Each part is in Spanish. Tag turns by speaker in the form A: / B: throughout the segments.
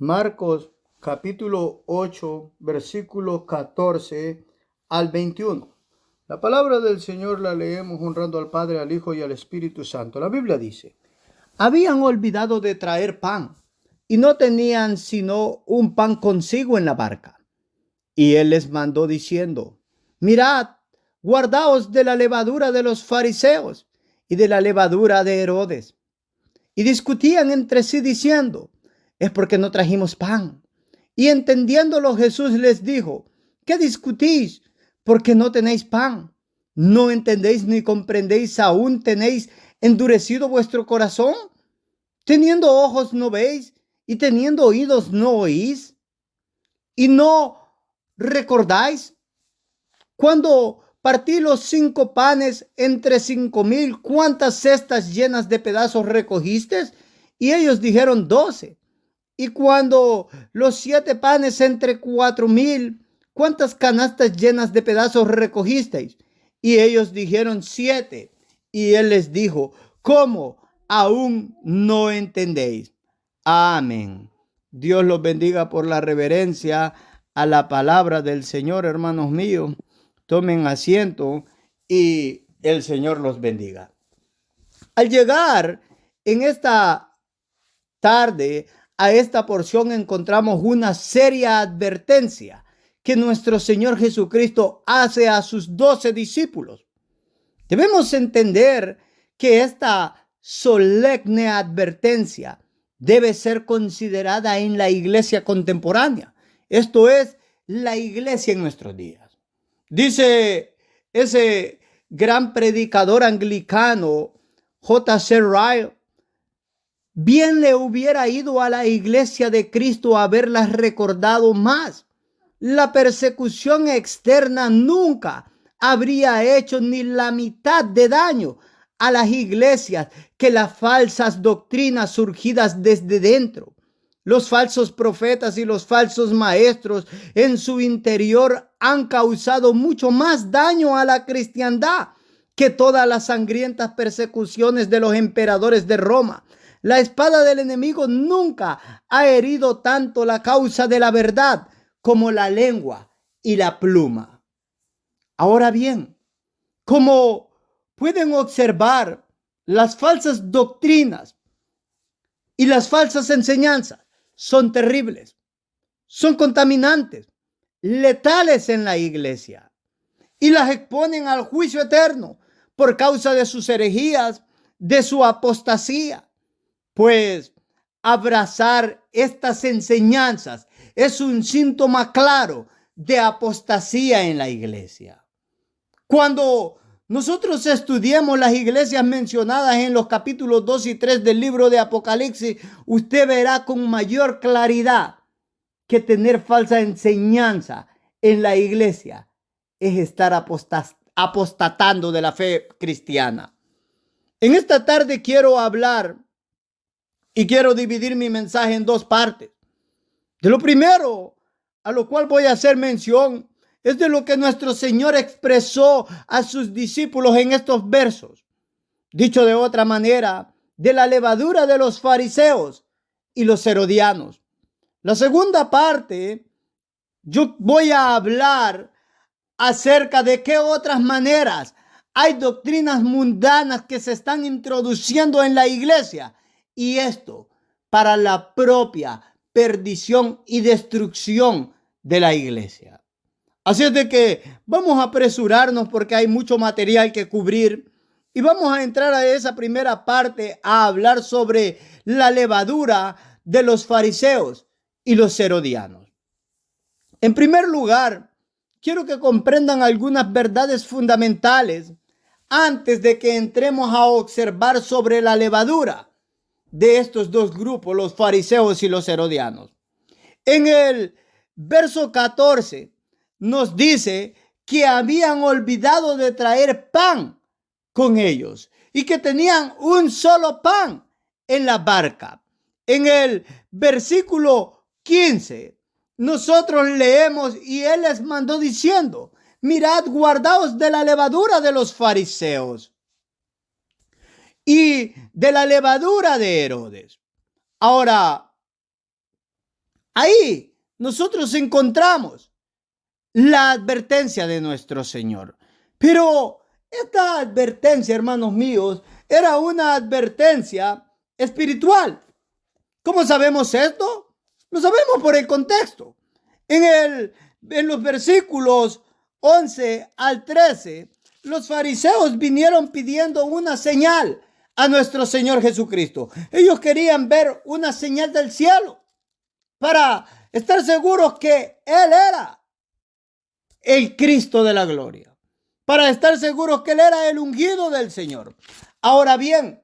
A: Marcos capítulo 8, versículo 14 al 21. La palabra del Señor la leemos honrando al Padre, al Hijo y al Espíritu Santo. La Biblia dice: habían olvidado de traer pan y no tenían sino un pan consigo en la barca. Y él les mandó diciendo: mirad, guardaos de la levadura de los fariseos y de la levadura de Herodes. Y discutían entre sí diciendo: es porque no trajimos pan. Y entendiéndolo, Jesús les dijo: ¿qué discutís? Porque no tenéis pan. ¿No entendéis ni comprendéis? ¿Aún tenéis endurecido vuestro corazón? Teniendo ojos no veis, y teniendo oídos no oís. ¿Y no recordáis cuando partí los 5 panes entre 5,000? ¿Cuántas cestas llenas de pedazos recogiste? Y ellos dijeron 12. Y cuando los 7 panes entre 4,000, ¿cuántas canastas llenas de pedazos recogisteis? Y ellos dijeron 7. Y él les dijo: ¿cómo aún no entendéis? Amén. Dios los bendiga por la reverencia a la palabra del Señor, hermanos míos. Tomen asiento y el Señor los bendiga. Al llegar en esta tarde a esta porción, encontramos una seria advertencia que nuestro Señor Jesucristo hace a sus 12 discípulos. Debemos entender que esta solemne advertencia debe ser considerada en la iglesia contemporánea. Esto es, la iglesia en nuestros días. Dice ese gran predicador anglicano, J.C. Ryle: bien le hubiera ido a la iglesia de Cristo haberlas recordado más. La persecución externa nunca habría hecho ni la mitad de daño a las iglesias que las falsas doctrinas surgidas desde dentro. Los falsos profetas y los falsos maestros en su interior han causado mucho más daño a la cristiandad que todas las sangrientas persecuciones de los emperadores de Roma. La espada del enemigo nunca ha herido tanto la causa de la verdad como la lengua y la pluma. Ahora bien, como pueden observar, las falsas doctrinas y las falsas enseñanzas son terribles, son contaminantes, letales en la iglesia, y las exponen al juicio eterno por causa de sus herejías, de su apostasía. Pues abrazar estas enseñanzas es un síntoma claro de apostasía en la iglesia. Cuando nosotros estudiemos las iglesias mencionadas en los capítulos 2 y 3 del libro de Apocalipsis, usted verá con mayor claridad que tener falsa enseñanza en la iglesia es estar apostatando de la fe cristiana. En esta tarde quiero hablar y quiero dividir mi mensaje en 2 partes. De lo primero, a lo cual voy a hacer mención, es de lo que nuestro Señor expresó a sus discípulos en estos versos. Dicho de otra manera, de la levadura de los fariseos y los herodianos. La segunda parte, yo voy a hablar acerca de qué otras maneras hay doctrinas mundanas que se están introduciendo en la iglesia, y esto para la propia perdición y destrucción de la iglesia. Así es de que vamos a apresurarnos porque hay mucho material que cubrir, y vamos a entrar a esa primera parte a hablar sobre la levadura de los fariseos y los herodianos. En primer lugar, quiero que comprendan algunas verdades fundamentales antes de que entremos a observar sobre la levadura de estos 2 grupos, los fariseos y los herodianos. En el verso 14 nos dice que habían olvidado de traer pan con ellos y que tenían un solo pan en la barca. En el versículo 15 nosotros leemos: y él les mandó diciendo: mirad, guardaos de la levadura de los fariseos y de la levadura de Herodes. Ahora, Ahí nosotros encontramos la advertencia de nuestro Señor. Pero esta advertencia, hermanos míos, era una advertencia espiritual. ¿Cómo sabemos esto? Lo sabemos por el contexto. En los versículos 11 al 13, los fariseos vinieron pidiendo una señal a nuestro Señor Jesucristo. Ellos querían ver una señal del cielo para estar seguros que Él era el Cristo de la gloria, para estar seguros que Él era el ungido del Señor. Ahora bien,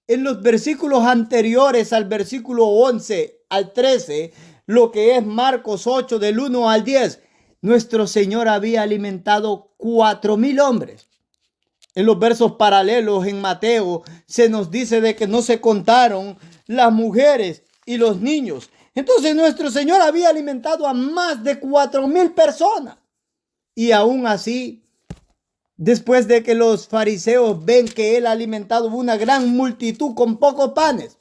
A: en los versículos anteriores al versículo 11 al 13, lo que es Marcos 8 del 1 al 10, nuestro Señor había alimentado 4,000 hombres. En los versos paralelos en Mateo se nos dice de que no se contaron las mujeres y los niños. Entonces nuestro Señor había alimentado a más de 4,000 personas. Y aún así, después de que los fariseos ven que Él ha alimentado una gran multitud con pocos panes,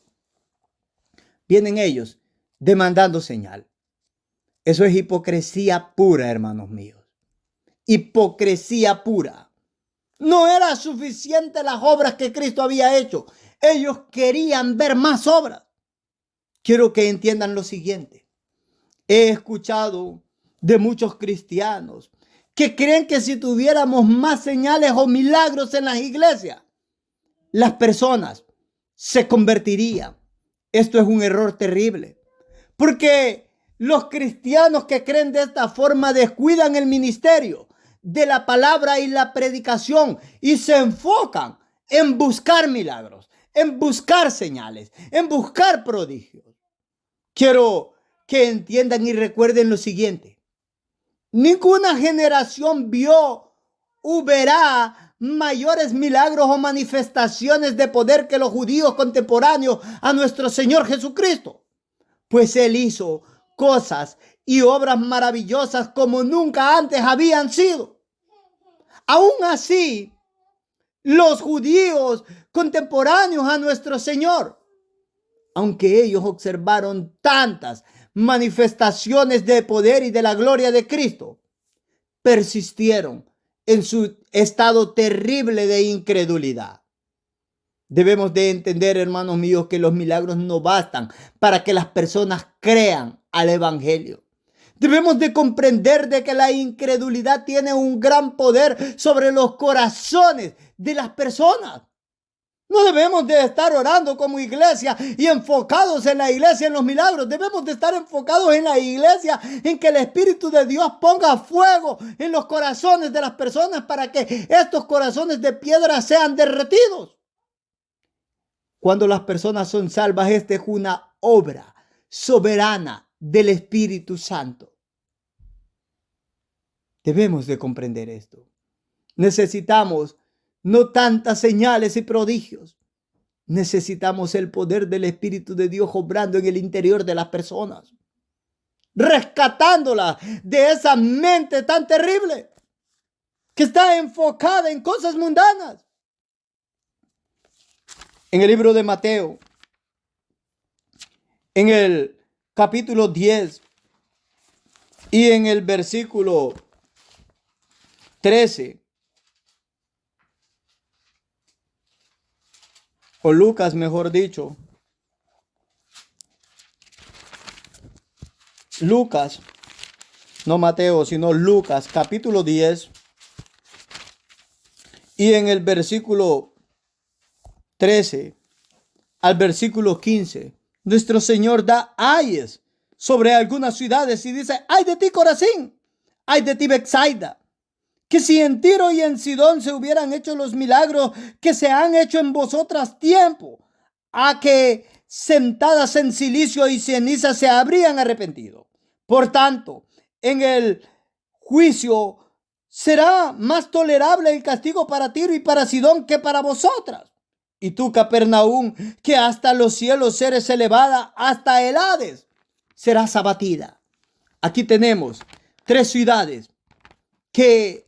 A: vienen ellos demandando señal. Eso es hipocresía pura, hermanos míos. Hipocresía pura. No era suficiente las obras que Cristo había hecho. Ellos querían ver más obras. Quiero que entiendan lo siguiente. He escuchado de muchos cristianos que creen que si tuviéramos más señales o milagros en las iglesias, las personas se convertirían. Esto es un error terrible, porque los cristianos que creen de esta forma descuidan el ministerio de la palabra y la predicación y se enfocan en buscar milagros, en buscar señales, en buscar prodigios. Quiero que entiendan y recuerden lo siguiente. Ninguna generación vio o verá mayores milagros o manifestaciones de poder que los judíos contemporáneos a nuestro Señor Jesucristo, pues Él hizo cosas y obras maravillosas como nunca antes habían sido. Aún así, los judíos contemporáneos a nuestro Señor, aunque ellos observaron tantas manifestaciones de poder y de la gloria de Cristo, persistieron en su estado terrible de incredulidad. Debemos de entender, hermanos míos, que los milagros no bastan para que las personas crean al evangelio. Debemos de comprender de que la incredulidad tiene un gran poder sobre los corazones de las personas. No debemos de estar orando como iglesia y enfocados en la iglesia, en los milagros. Debemos de estar enfocados en la iglesia, en que el Espíritu de Dios ponga fuego en los corazones de las personas para que estos corazones de piedra sean derretidos. Cuando las personas son salvas, esta es una obra soberana del Espíritu Santo. Debemos de comprender esto. Necesitamos no tantas señales y prodigios. Necesitamos el poder del Espíritu de Dios obrando en el interior de las personas, rescatándolas de esa mente tan terrible que está enfocada en cosas mundanas. En el libro de Mateo, en el capítulo 10 y en el versículo 13, o Lucas, mejor dicho. Lucas, no Mateo, sino Lucas, capítulo 10. Y en el versículo 13 al versículo 15, nuestro Señor da ayes sobre algunas ciudades y dice: ay de ti, Corazín, ay de ti, Betsaida, que si en Tiro y en Sidón se hubieran hecho los milagros que se han hecho en vosotras tiempo, a que sentadas en silicio y ceniza se habrían arrepentido. Por tanto, en el juicio será más tolerable el castigo para Tiro y para Sidón que para vosotras. Y tú, Capernaum, que hasta los cielos eres elevada, hasta el Hades serás abatida. Aquí tenemos 3 ciudades que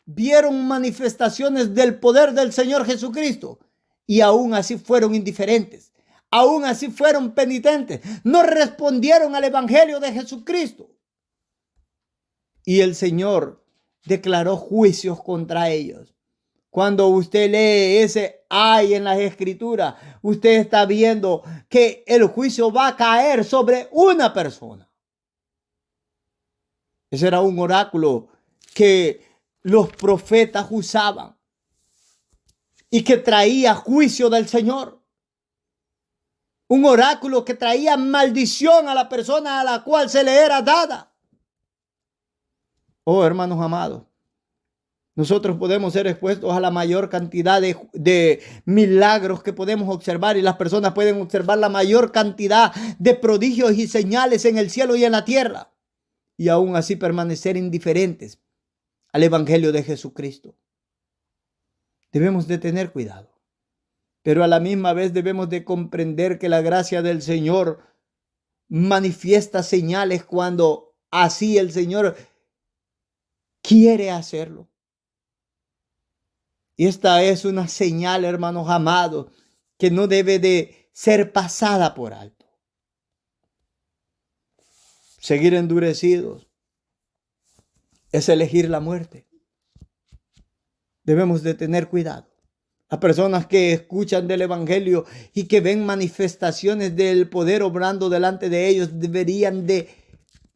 A: vieron manifestaciones del poder del Señor Jesucristo y aún así fueron indiferentes.
B: aún así fueron penitentes, no respondieron al evangelio de Jesucristo. Y el Señor declaró juicios contra ellos. Cuando usted lee ese ay en las escrituras, usted está viendo que el juicio va a caer sobre una persona. Ese era un oráculo que los profetas usaban y que traía juicio del Señor. Un oráculo que traía maldición a la persona a la cual se le era dada. Oh, hermanos amados, nosotros podemos ser expuestos a la mayor cantidad de milagros que podemos observar, y las personas pueden observar la mayor cantidad de prodigios y señales en el cielo y en la tierra, y aún así permanecer indiferentes al evangelio de Jesucristo. Debemos de tener cuidado, pero a la misma vez debemos de comprender que la gracia del Señor manifiesta señales cuando así el Señor quiere hacerlo. Y esta es una señal, hermanos amados, que no debe de ser pasada por alto. Seguir endurecidos es elegir la muerte. Debemos de tener cuidado. Las personas que escuchan del evangelio y que ven manifestaciones del poder obrando delante de ellos deberían de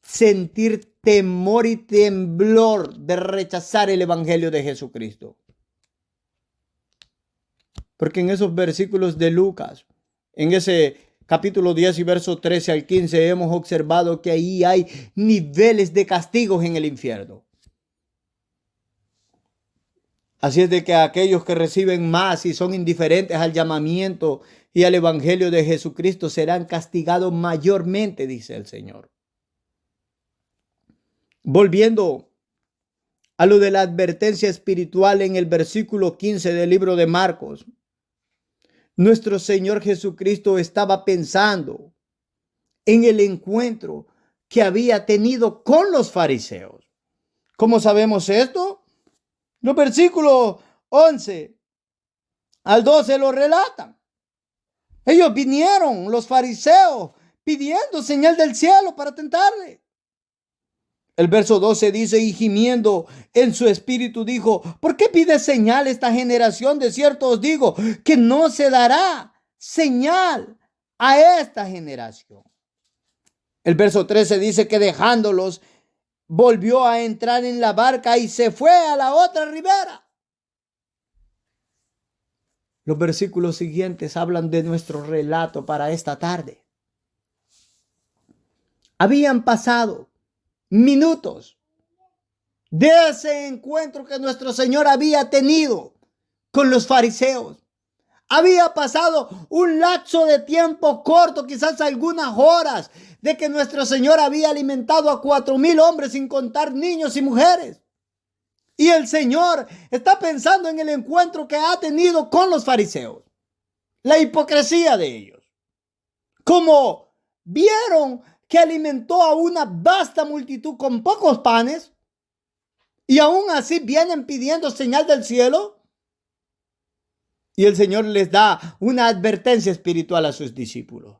B: sentir temor y temblor de rechazar el evangelio de Jesucristo. Porque en esos versículos de Lucas, en ese capítulo 10 y verso 13 al 15, hemos observado que ahí hay niveles de castigos en el infierno. Así es de que aquellos que reciben más y son indiferentes al llamamiento y al evangelio de Jesucristo serán castigados mayormente, dice el Señor. Volviendo a lo de la advertencia espiritual en el versículo 15 del libro de Marcos, nuestro Señor Jesucristo estaba pensando en el encuentro que había tenido con los fariseos. ¿Cómo sabemos esto? Los versículos 11 al 12 lo relatan. Ellos vinieron, los fariseos, pidiendo señal del cielo para tentarle. El verso 12 dice, y gimiendo en su espíritu dijo, ¿por qué pide señal esta generación? De cierto os digo que no se dará señal a esta generación. El verso 13 dice que dejándolos, volvió a entrar en la barca y se fue a la otra ribera. Los versículos siguientes hablan de nuestro relato para esta tarde. Habían pasado minutos de ese encuentro que nuestro Señor había tenido con los fariseos. Había pasado un lapso de tiempo corto, quizás algunas horas, de que nuestro Señor había alimentado a 4,000 hombres sin contar niños y mujeres. Y el Señor está pensando en el encuentro que ha tenido con los fariseos, la hipocresía de ellos. Como vieron que alimentó a una vasta multitud con pocos panes y aún así vienen pidiendo señal del cielo. Y el Señor les da una advertencia espiritual a sus discípulos.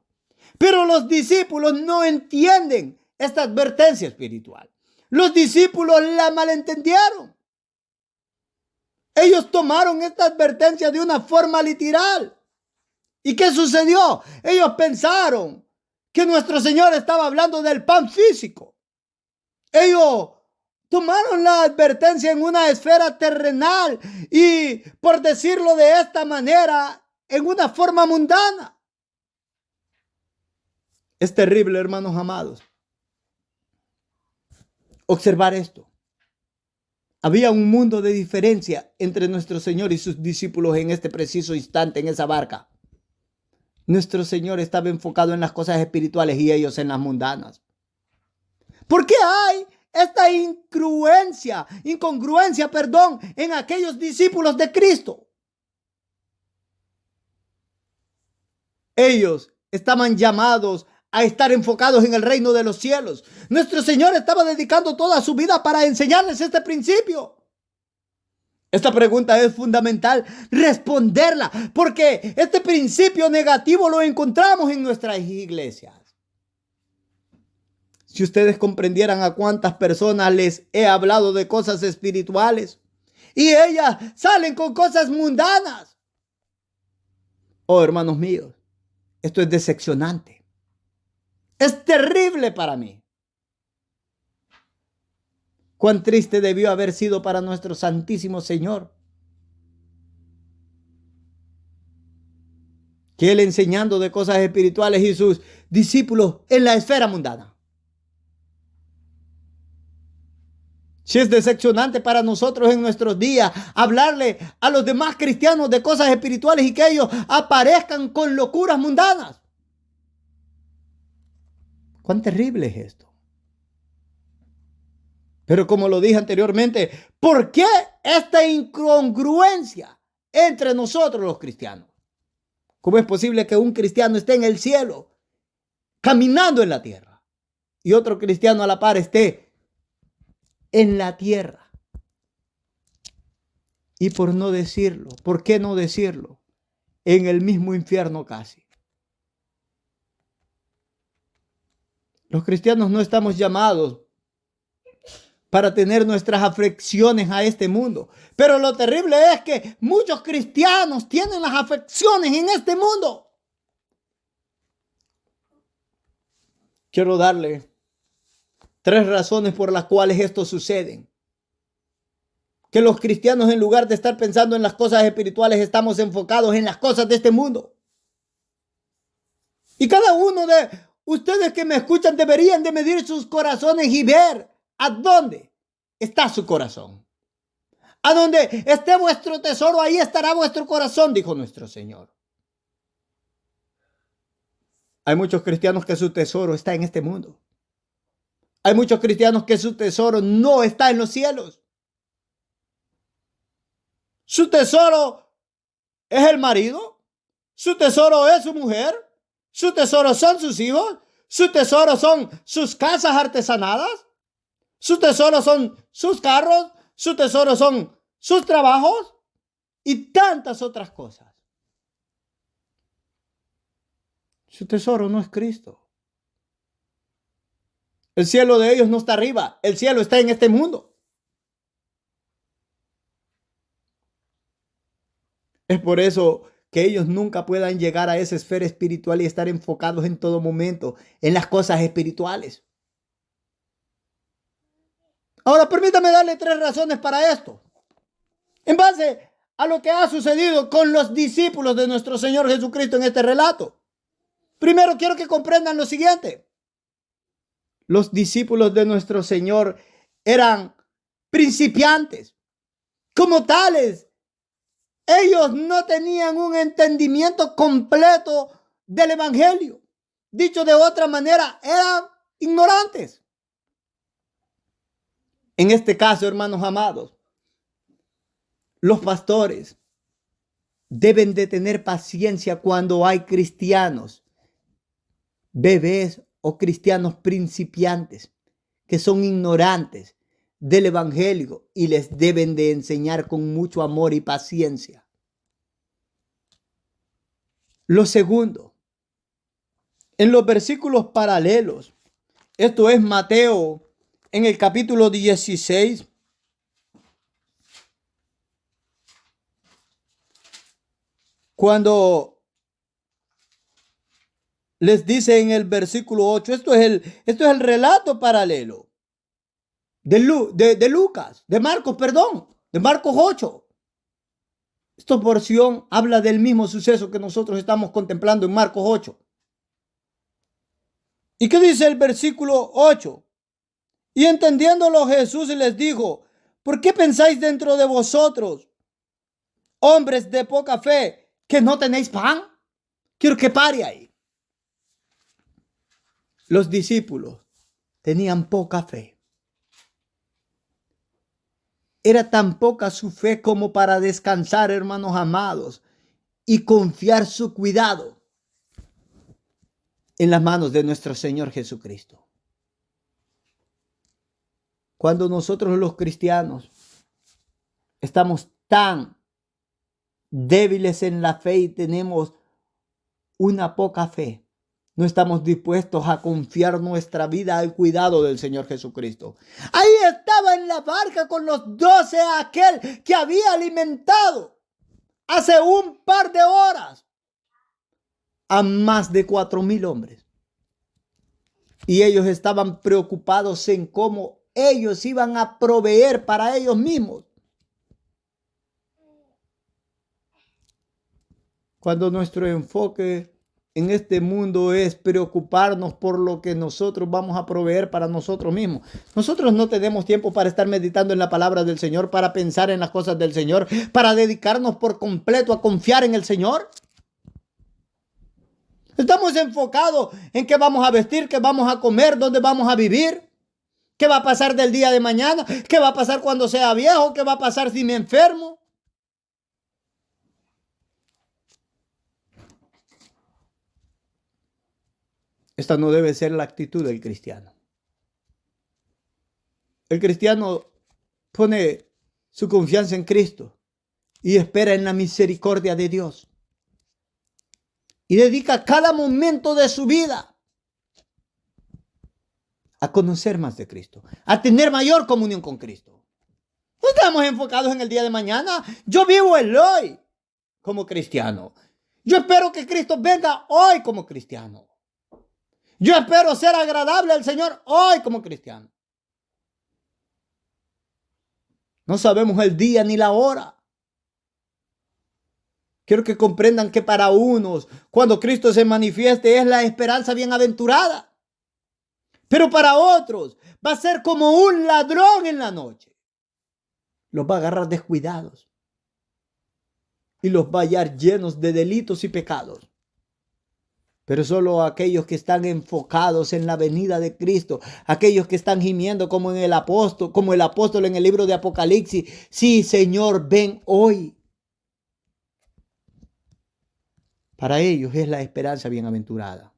B: Pero los discípulos no entienden esta advertencia espiritual. Los discípulos la malentendieron. Ellos tomaron esta advertencia de una forma literal. ¿Y qué sucedió? Ellos pensaron que nuestro Señor estaba hablando del pan físico. Ellos tomaron la advertencia en una esfera terrenal y, por decirlo de esta manera, en una forma mundana. Es terrible, hermanos amados, observar esto. Había un mundo de diferencia entre nuestro Señor y sus discípulos en este preciso instante en esa barca. Nuestro Señor estaba enfocado en las cosas espirituales y ellos en las mundanas. ¿Por qué hay esta incongruencia, en aquellos discípulos de Cristo? Ellos estaban llamados a estar enfocados en el reino de los cielos. Nuestro Señor estaba dedicando toda su vida para enseñarles este principio. Esta pregunta es fundamental responderla, porque este principio negativo lo encontramos en nuestras iglesias. Si ustedes comprendieran a cuántas personas les he hablado de cosas espirituales y ellas salen con cosas mundanas. Oh, hermanos míos, esto es decepcionante. Es terrible para mí. Cuán triste debió haber sido para nuestro Santísimo Señor que Él enseñando de cosas espirituales y sus discípulos en la esfera mundana. Si es decepcionante para nosotros en nuestros días hablarle a los demás cristianos de cosas espirituales y que ellos aparezcan con locuras mundanas. Cuán terrible es esto. Pero como lo dije anteriormente, ¿por qué esta incongruencia entre nosotros los cristianos? ¿Cómo es posible que un cristiano esté en el cielo, caminando en la tierra, y otro cristiano a la par esté en la tierra? Y por no decirlo, ¿por qué no decirlo? En el mismo infierno casi. Los cristianos no estamos llamados para tener nuestras aflicciones a este mundo. Pero lo terrible es que muchos cristianos tienen las aflicciones en este mundo. Quiero darle 3 razones por las cuales esto sucede. Que los cristianos, en lugar de estar pensando en las cosas espirituales, estamos enfocados en las cosas de este mundo. Y cada uno de ustedes que me escuchan deberían de medir sus corazones y ver ¿a dónde está su corazón? A donde esté vuestro tesoro, ahí estará vuestro corazón, dijo nuestro Señor. Hay muchos cristianos que su tesoro está en este mundo. Hay muchos cristianos que su tesoro no está en los cielos. Su tesoro es el marido. Su tesoro es su mujer. Su tesoro son sus hijos. Su tesoro son sus casas artesanadas. Su tesoro son sus carros, su tesoro son sus trabajos y tantas otras cosas. Su tesoro no es Cristo. El cielo de ellos no está arriba, el cielo está en este mundo. Es por eso que ellos nunca puedan llegar a esa esfera espiritual y estar enfocados en todo momento en las cosas espirituales. Ahora, permítame darle 3 razones para esto. En base a lo que ha sucedido con los discípulos de nuestro Señor Jesucristo en este relato. Primero, quiero que comprendan lo siguiente. Los discípulos de nuestro Señor eran principiantes. Como tales, ellos no tenían un entendimiento completo del Evangelio. Dicho de otra manera, eran ignorantes. En este caso, hermanos amados, los pastores deben de tener paciencia cuando hay cristianos, bebés o cristianos principiantes que son ignorantes del Evangelio y les deben de enseñar con mucho amor y paciencia. Lo segundo, en los versículos paralelos, esto es Mateo en el capítulo 16, cuando les dice en el versículo 8, esto es el relato paralelo de Marcos 8. Esta porción habla del mismo suceso que nosotros estamos contemplando en Marcos 8. ¿Y qué dice el versículo 8? Y entendiéndolo Jesús les dijo, ¿por qué pensáis dentro de vosotros, hombres de poca fe, que no tenéis pan? Quiero que pare ahí. Los discípulos tenían poca fe. Era tan poca su fe como para descansar, hermanos amados, y confiar su cuidado en las manos de nuestro Señor Jesucristo. Cuando nosotros los cristianos estamos tan débiles en la fe y tenemos una poca fe, no estamos dispuestos a confiar nuestra vida al cuidado del Señor Jesucristo. Ahí estaba en la barca con los 12 aquel que había alimentado hace un par de horas a más de 4,000 hombres. Y ellos estaban preocupados en cómo ellos iban a proveer para ellos mismos. Cuando nuestro enfoque en este mundo es preocuparnos por lo que nosotros vamos a proveer para nosotros mismos. Nosotros no tenemos tiempo para estar meditando en la palabra del Señor, para pensar en las cosas del Señor, para dedicarnos por completo a confiar en el Señor. Estamos enfocados en qué vamos a vestir, qué vamos a comer, dónde vamos a vivir, qué va a pasar del día de mañana, qué va a pasar cuando sea viejo, qué va a pasar si me enfermo. Esta no debe ser la actitud del cristiano. El cristiano pone su confianza en Cristo y espera en la misericordia de Dios. Y dedica cada momento de su vida a conocer más de Cristo, a tener mayor comunión con Cristo. No estamos enfocados en el día de mañana. Yo vivo el hoy como cristiano. Yo espero que Cristo venga hoy como cristiano. Yo espero ser agradable al Señor hoy como cristiano. No sabemos el día ni la hora. Quiero que comprendan que para unos, cuando Cristo se manifieste, es la esperanza bienaventurada. Pero para otros va a ser como un ladrón en la noche. Los va a agarrar descuidados y los va a hallar llenos de delitos y pecados. Pero solo aquellos que están enfocados en la venida de Cristo, aquellos que están gimiendo como el apóstol en el libro de Apocalipsis, sí, Señor, ven hoy. Para ellos es la esperanza bienaventurada.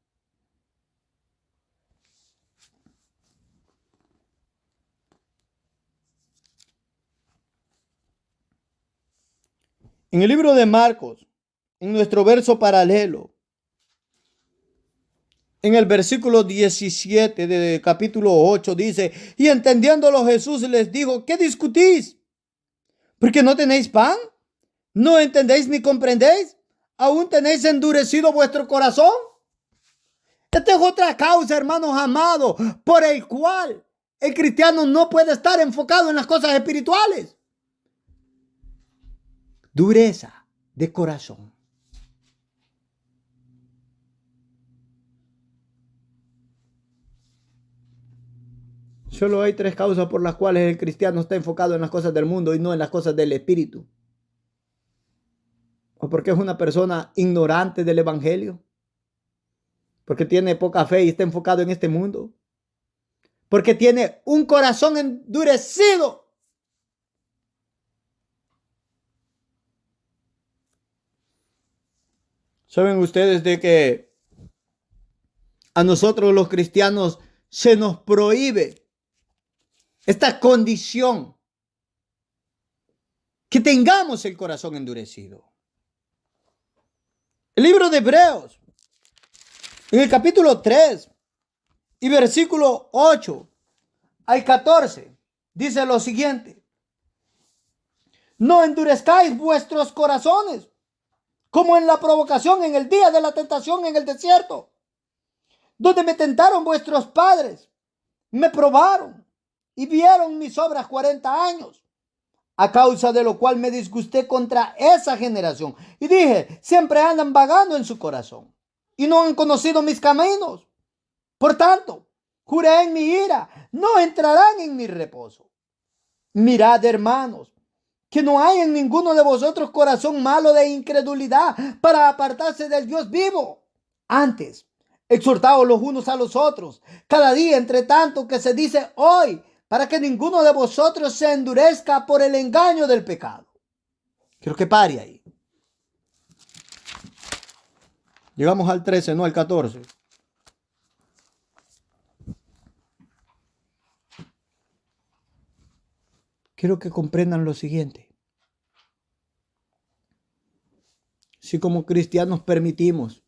B: En el libro de Marcos, en nuestro verso paralelo, en el versículo 17 de capítulo 8 dice, y entendiéndolo Jesús les dijo, ¿qué discutís? ¿Porque no tenéis pan? ¿No entendéis ni comprendéis? ¿Aún tenéis endurecido vuestro corazón? Esta es otra causa, hermanos amados, por el cual el cristiano no puede estar enfocado en las cosas espirituales. Dureza de corazón. Solo hay 3 causas por las cuales el cristiano está enfocado en las cosas del mundo y no en las cosas del espíritu. O porque es una persona ignorante del evangelio. Porque tiene poca fe y está enfocado en este mundo. Porque tiene un corazón endurecido. ¿Saben ustedes de que a nosotros los cristianos se nos prohíbe esta condición? Que tengamos el corazón endurecido. El libro de Hebreos, en el capítulo 3 y versículo 8 al 14, dice lo siguiente. No endurezcáis vuestros corazones, como en la provocación en el día de la tentación en el desierto, donde me tentaron vuestros padres, me probaron y vieron mis obras 40 años. A causa de lo cual me disgusté contra esa generación. Y dije, siempre andan vagando en su corazón. Y no han conocido mis caminos. Por tanto, juré en mi ira, no entrarán en mi reposo. Mirad, hermanos, que no hay en ninguno de vosotros corazón malo de incredulidad para apartarse del Dios vivo. Antes, exhortaos los unos a los otros, cada día entre tanto que se dice hoy, para que ninguno de vosotros se endurezca por el engaño del pecado. Quiero que pare ahí. Llegamos al 13, no al 14. Quiero que comprendan lo siguiente. si como cristianos permitimos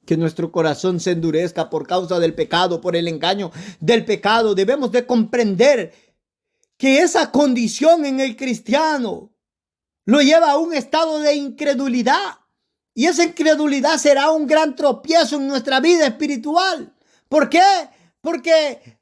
B: que nuestro corazón se endurezca por causa del pecado, por el engaño del pecado, debemos de comprender que esa condición en el cristiano lo lleva a un estado de incredulidad. Y esa incredulidad será un gran tropiezo en nuestra vida espiritual. ¿Por qué? Porque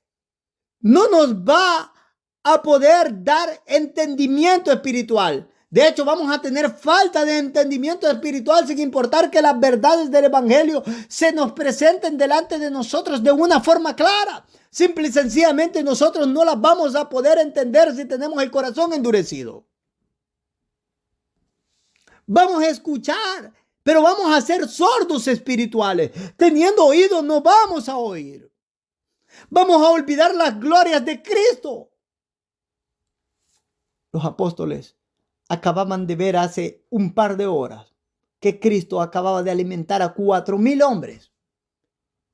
B: no nos va a poder dar entendimiento espiritual. De hecho, vamos a tener falta de entendimiento espiritual sin importar que las verdades del evangelio se nos presenten delante de nosotros de una forma clara. Simple y sencillamente nosotros no las vamos a poder entender si tenemos el corazón endurecido. Vamos a escuchar, pero vamos a ser sordos espirituales. Teniendo oídos no vamos a oír. Vamos a olvidar las glorias de Cristo. Los apóstoles acababan de ver hace un par de horas que Cristo acababa de alimentar a 4,000 hombres.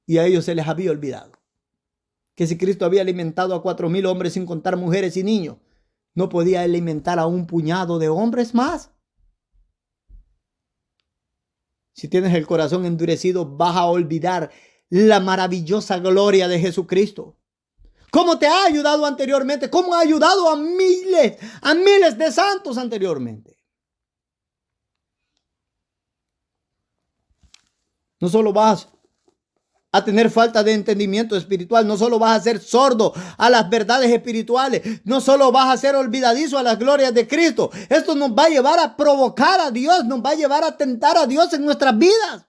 B: Y a ellos se les había olvidado que si Cristo había alimentado a 4,000 hombres sin contar mujeres y niños, ¿no podía alimentar a un puñado de hombres más? Si tienes el corazón endurecido, vas a olvidar la maravillosa gloria de Jesucristo. ¿Cómo te ha ayudado anteriormente? ¿Cómo ha ayudado a miles de santos anteriormente? No solo vas a tener falta de entendimiento espiritual, no solo vas a ser sordo a las verdades espirituales, no solo vas a ser olvidadizo a las glorias de Cristo. Esto nos va a llevar a provocar a Dios, nos va a llevar a tentar a Dios en nuestras vidas.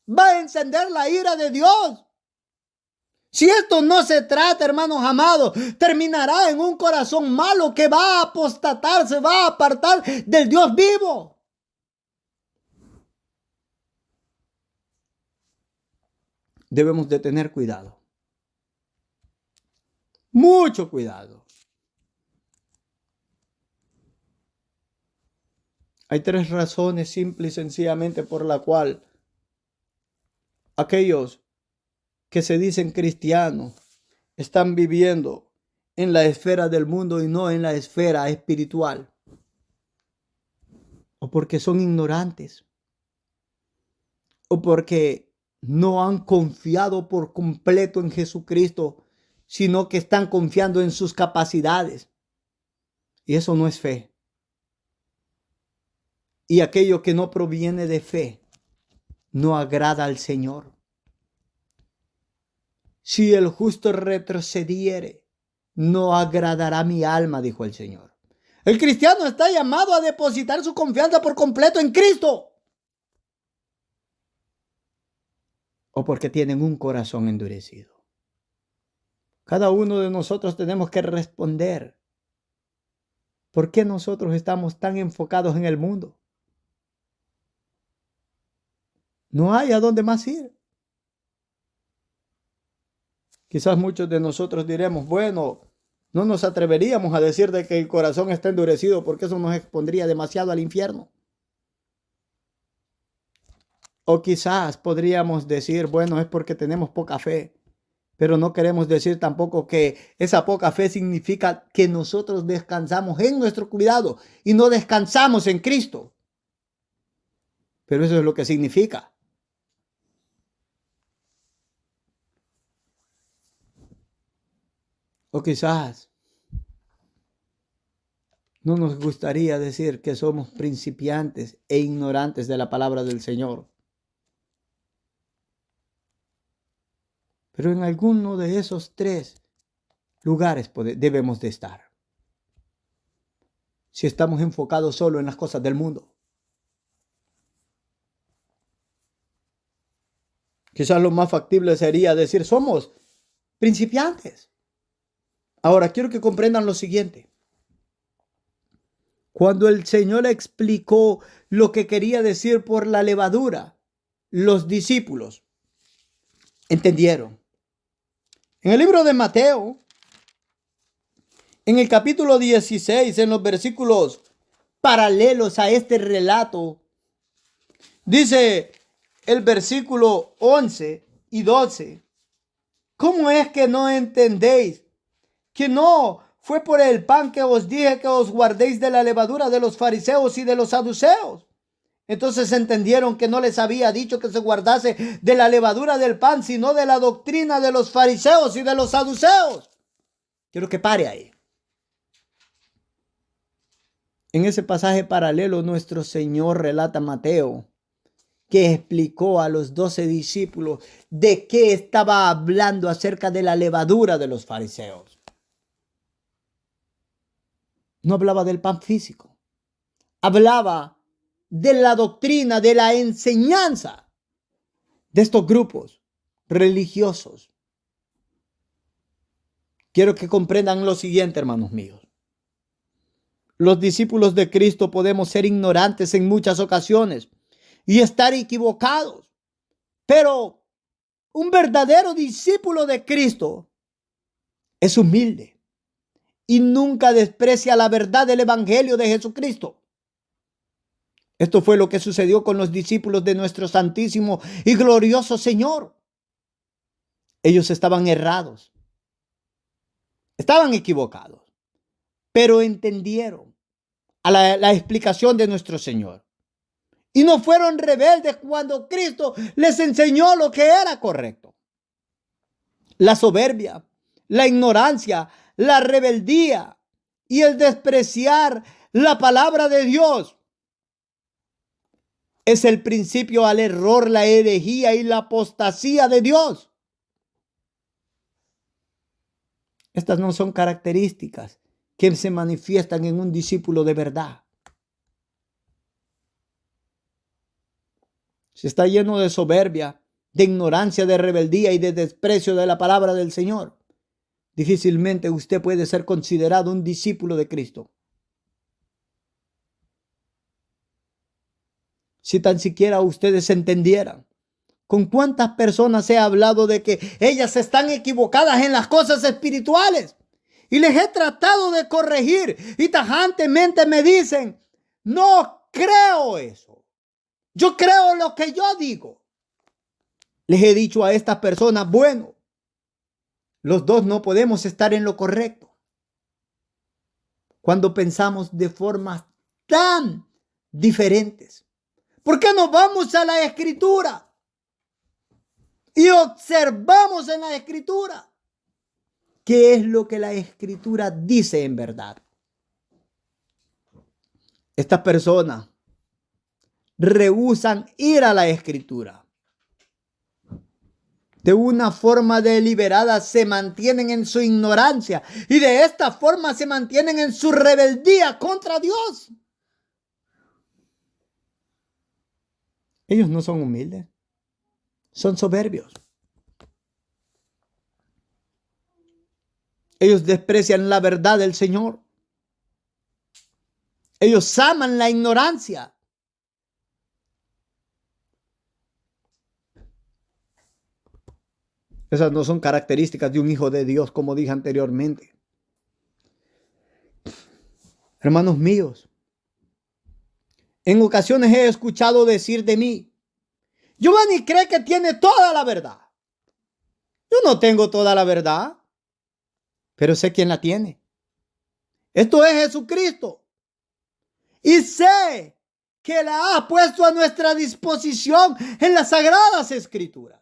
B: Va a encender la ira de Dios. Si esto no se trata, hermanos amados, terminará en un corazón malo que va a apostatar, se va a apartar del Dios vivo. Debemos de tener cuidado. Mucho cuidado. Hay 3 razones simple y sencillamente por la cual aquellos que se dicen cristianos están viviendo en la esfera del mundo y no en la esfera espiritual. O porque son ignorantes. O porque no han confiado por completo en Jesucristo, sino que están confiando en sus capacidades. Y eso no es fe. Y aquello que no proviene de fe no agrada al Señor. Si el justo retrocediere, no agradará mi alma, dijo el Señor. El cristiano está llamado a depositar su confianza por completo en Cristo. O porque tienen un corazón endurecido. Cada uno de nosotros tenemos que responder. ¿Por qué nosotros estamos tan enfocados en el mundo? No hay a dónde más ir. Quizás muchos de nosotros diremos, bueno, no nos atreveríamos a decir de que el corazón está endurecido porque eso nos expondría demasiado al infierno. O quizás podríamos decir, bueno, es porque tenemos poca fe. Pero no queremos decir tampoco que esa poca fe significa que nosotros descansamos en nuestro cuidado y no descansamos en Cristo. Pero eso es lo que significa. O quizás no nos gustaría decir que somos principiantes e ignorantes de la palabra del Señor. Pero en alguno de esos 3 lugares debemos de estar. Si estamos enfocados solo en las cosas del mundo. Quizás lo más factible sería decir, somos principiantes. Ahora, quiero que comprendan lo siguiente. Cuando el Señor explicó lo que quería decir por la levadura, los discípulos entendieron. En el libro de Mateo, en el capítulo 16, en los versículos paralelos a este relato, dice el versículo 11 y 12, ¿cómo es que no entendéis? Que no fue por el pan que os dije que os guardéis de la levadura de los fariseos y de los saduceos. Entonces entendieron que no les había dicho que se guardase de la levadura del pan, sino de la doctrina de los fariseos y de los saduceos. Quiero que pare ahí. En ese pasaje paralelo, nuestro Señor relata a Mateo, que explicó a los 12 discípulos de qué estaba hablando acerca de la levadura de los fariseos. No hablaba del pan físico. Hablaba de la doctrina, de la enseñanza de estos grupos religiosos. Quiero que comprendan lo siguiente, hermanos míos. Los discípulos de Cristo podemos ser ignorantes en muchas ocasiones y estar equivocados, pero un verdadero discípulo de Cristo es humilde y nunca desprecia la verdad del Evangelio de Jesucristo. Esto fue lo que sucedió con los discípulos de nuestro Santísimo y glorioso Señor. Ellos estaban errados, estaban equivocados, pero entendieron la explicación de nuestro Señor. Y no fueron rebeldes cuando Cristo les enseñó lo que era correcto. La soberbia, la ignorancia, la rebeldía y el despreciar la palabra de Dios es el principio al error, la herejía y la apostasía de Dios. Estas no son características que se manifiestan en un discípulo de verdad. Si está lleno de soberbia, de ignorancia, de rebeldía y de desprecio de la palabra del Señor, difícilmente usted puede ser considerado un discípulo de Cristo. Si tan siquiera ustedes entendieran con cuántas personas he hablado de que ellas están equivocadas en las cosas espirituales y les he tratado de corregir y tajantemente me dicen, no creo eso. Yo creo lo que yo digo. Les he dicho a estas personas, bueno, los dos no podemos estar en lo correcto. Cuando pensamos de formas tan diferentes, ¿por qué no vamos a la Escritura y observamos en la Escritura qué es lo que la Escritura dice en verdad? Estas personas rehúsan ir a la Escritura. De una forma deliberada se mantienen en su ignorancia y de esta forma se mantienen en su rebeldía contra Dios. Ellos no son humildes, son soberbios. Ellos desprecian la verdad del Señor. Ellos aman la ignorancia. Esas no son características de un hijo de Dios, como dije anteriormente. Hermanos míos, en ocasiones he escuchado decir de mí, Giovanni cree que tiene toda la verdad. Yo no tengo toda la verdad, pero sé quién la tiene. Esto es Jesucristo. Y sé que la ha puesto a nuestra disposición en las Sagradas Escrituras.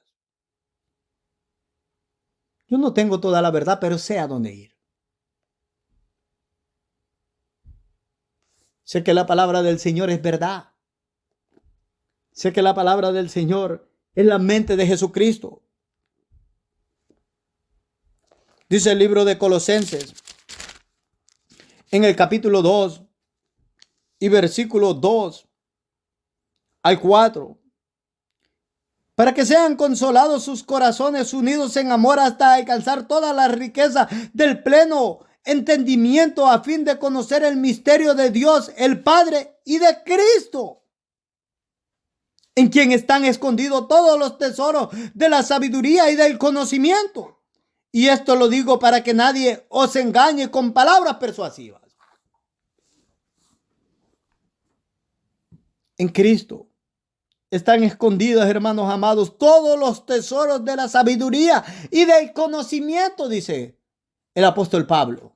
B: Yo no tengo toda la verdad, pero sé a dónde ir. Sé que la palabra del Señor es verdad. Sé que la palabra del Señor es la mente de Jesucristo. Dice el libro de Colosenses, en el capítulo 2 y versículo 2 al 4. Para que sean consolados sus corazones unidos en amor hasta alcanzar toda la riqueza del pleno entendimiento a fin de conocer el misterio de Dios, el Padre y de Cristo, en quien están escondidos todos los tesoros de la sabiduría y del conocimiento. Y esto lo digo para que nadie os engañe con palabras persuasivas. En Cristo están escondidos, hermanos amados, todos los tesoros de la sabiduría y del conocimiento, dice el apóstol Pablo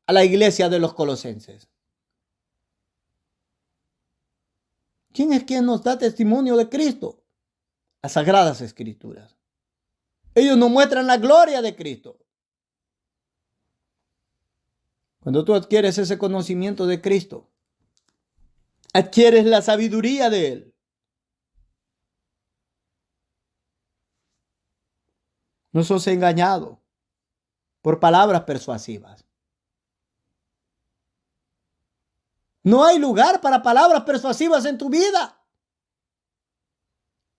B: a la iglesia de los Colosenses. ¿Quién es quien nos da testimonio de Cristo? Las Sagradas Escrituras. Ellos nos muestran la gloria de Cristo. Cuando tú adquieres ese conocimiento de Cristo, adquieres la sabiduría de Él. No sos engañado por palabras persuasivas. No hay lugar para palabras persuasivas en tu vida.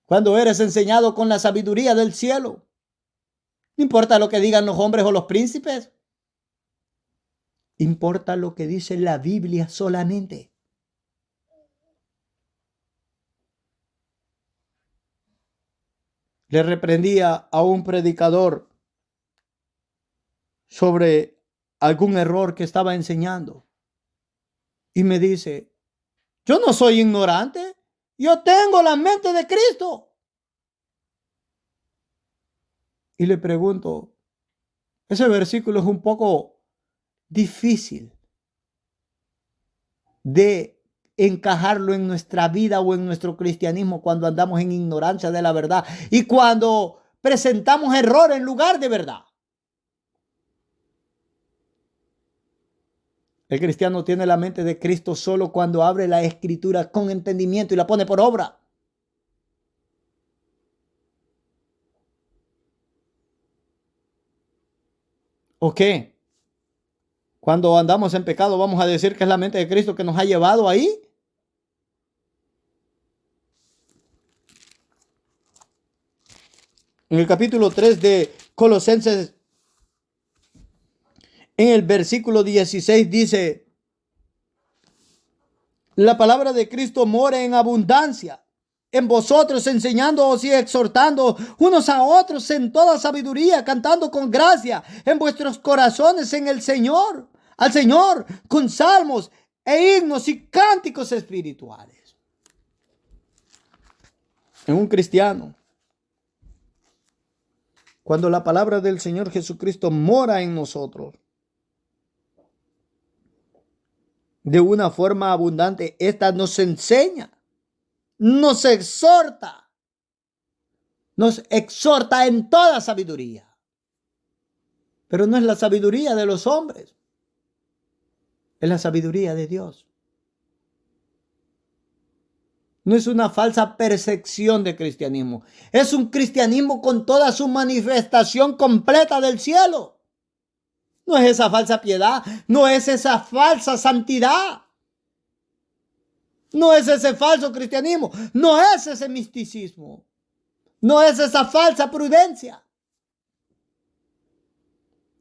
B: Cuando eres enseñado con la sabiduría del cielo, no importa lo que digan los hombres o los príncipes. Importa lo que dice la Biblia solamente. Le reprendía a un predicador sobre algún error que estaba enseñando. Y me dice, yo no soy ignorante, yo tengo la mente de Cristo. Y le pregunto, ese versículo es un poco difícil de encajarlo en nuestra vida o en nuestro cristianismo cuando andamos en ignorancia de la verdad y cuando presentamos error en lugar de verdad. El cristiano tiene la mente de Cristo solo cuando abre la Escritura con entendimiento y la pone por obra. ¿O qué? Cuando andamos en pecado, vamos a decir que es la mente de Cristo que nos ha llevado ahí. En el capítulo 3 de Colosenses, en el versículo 16 dice, la palabra de Cristo mora en abundancia en vosotros, enseñándoos y exhortando unos a otros en toda sabiduría, cantando con gracia en vuestros corazones en el Señor, al Señor, con salmos e himnos y cánticos espirituales. En un cristiano, cuando la palabra del Señor Jesucristo mora en nosotros de una forma abundante, esta nos enseña, nos exhorta en toda sabiduría. Pero no es la sabiduría de los hombres, es la sabiduría de Dios. No es una falsa percepción de cristianismo, es un cristianismo con toda su manifestación completa del cielo. No es esa falsa piedad, no es esa falsa santidad, no es ese falso cristianismo, no es ese misticismo, no es esa falsa prudencia.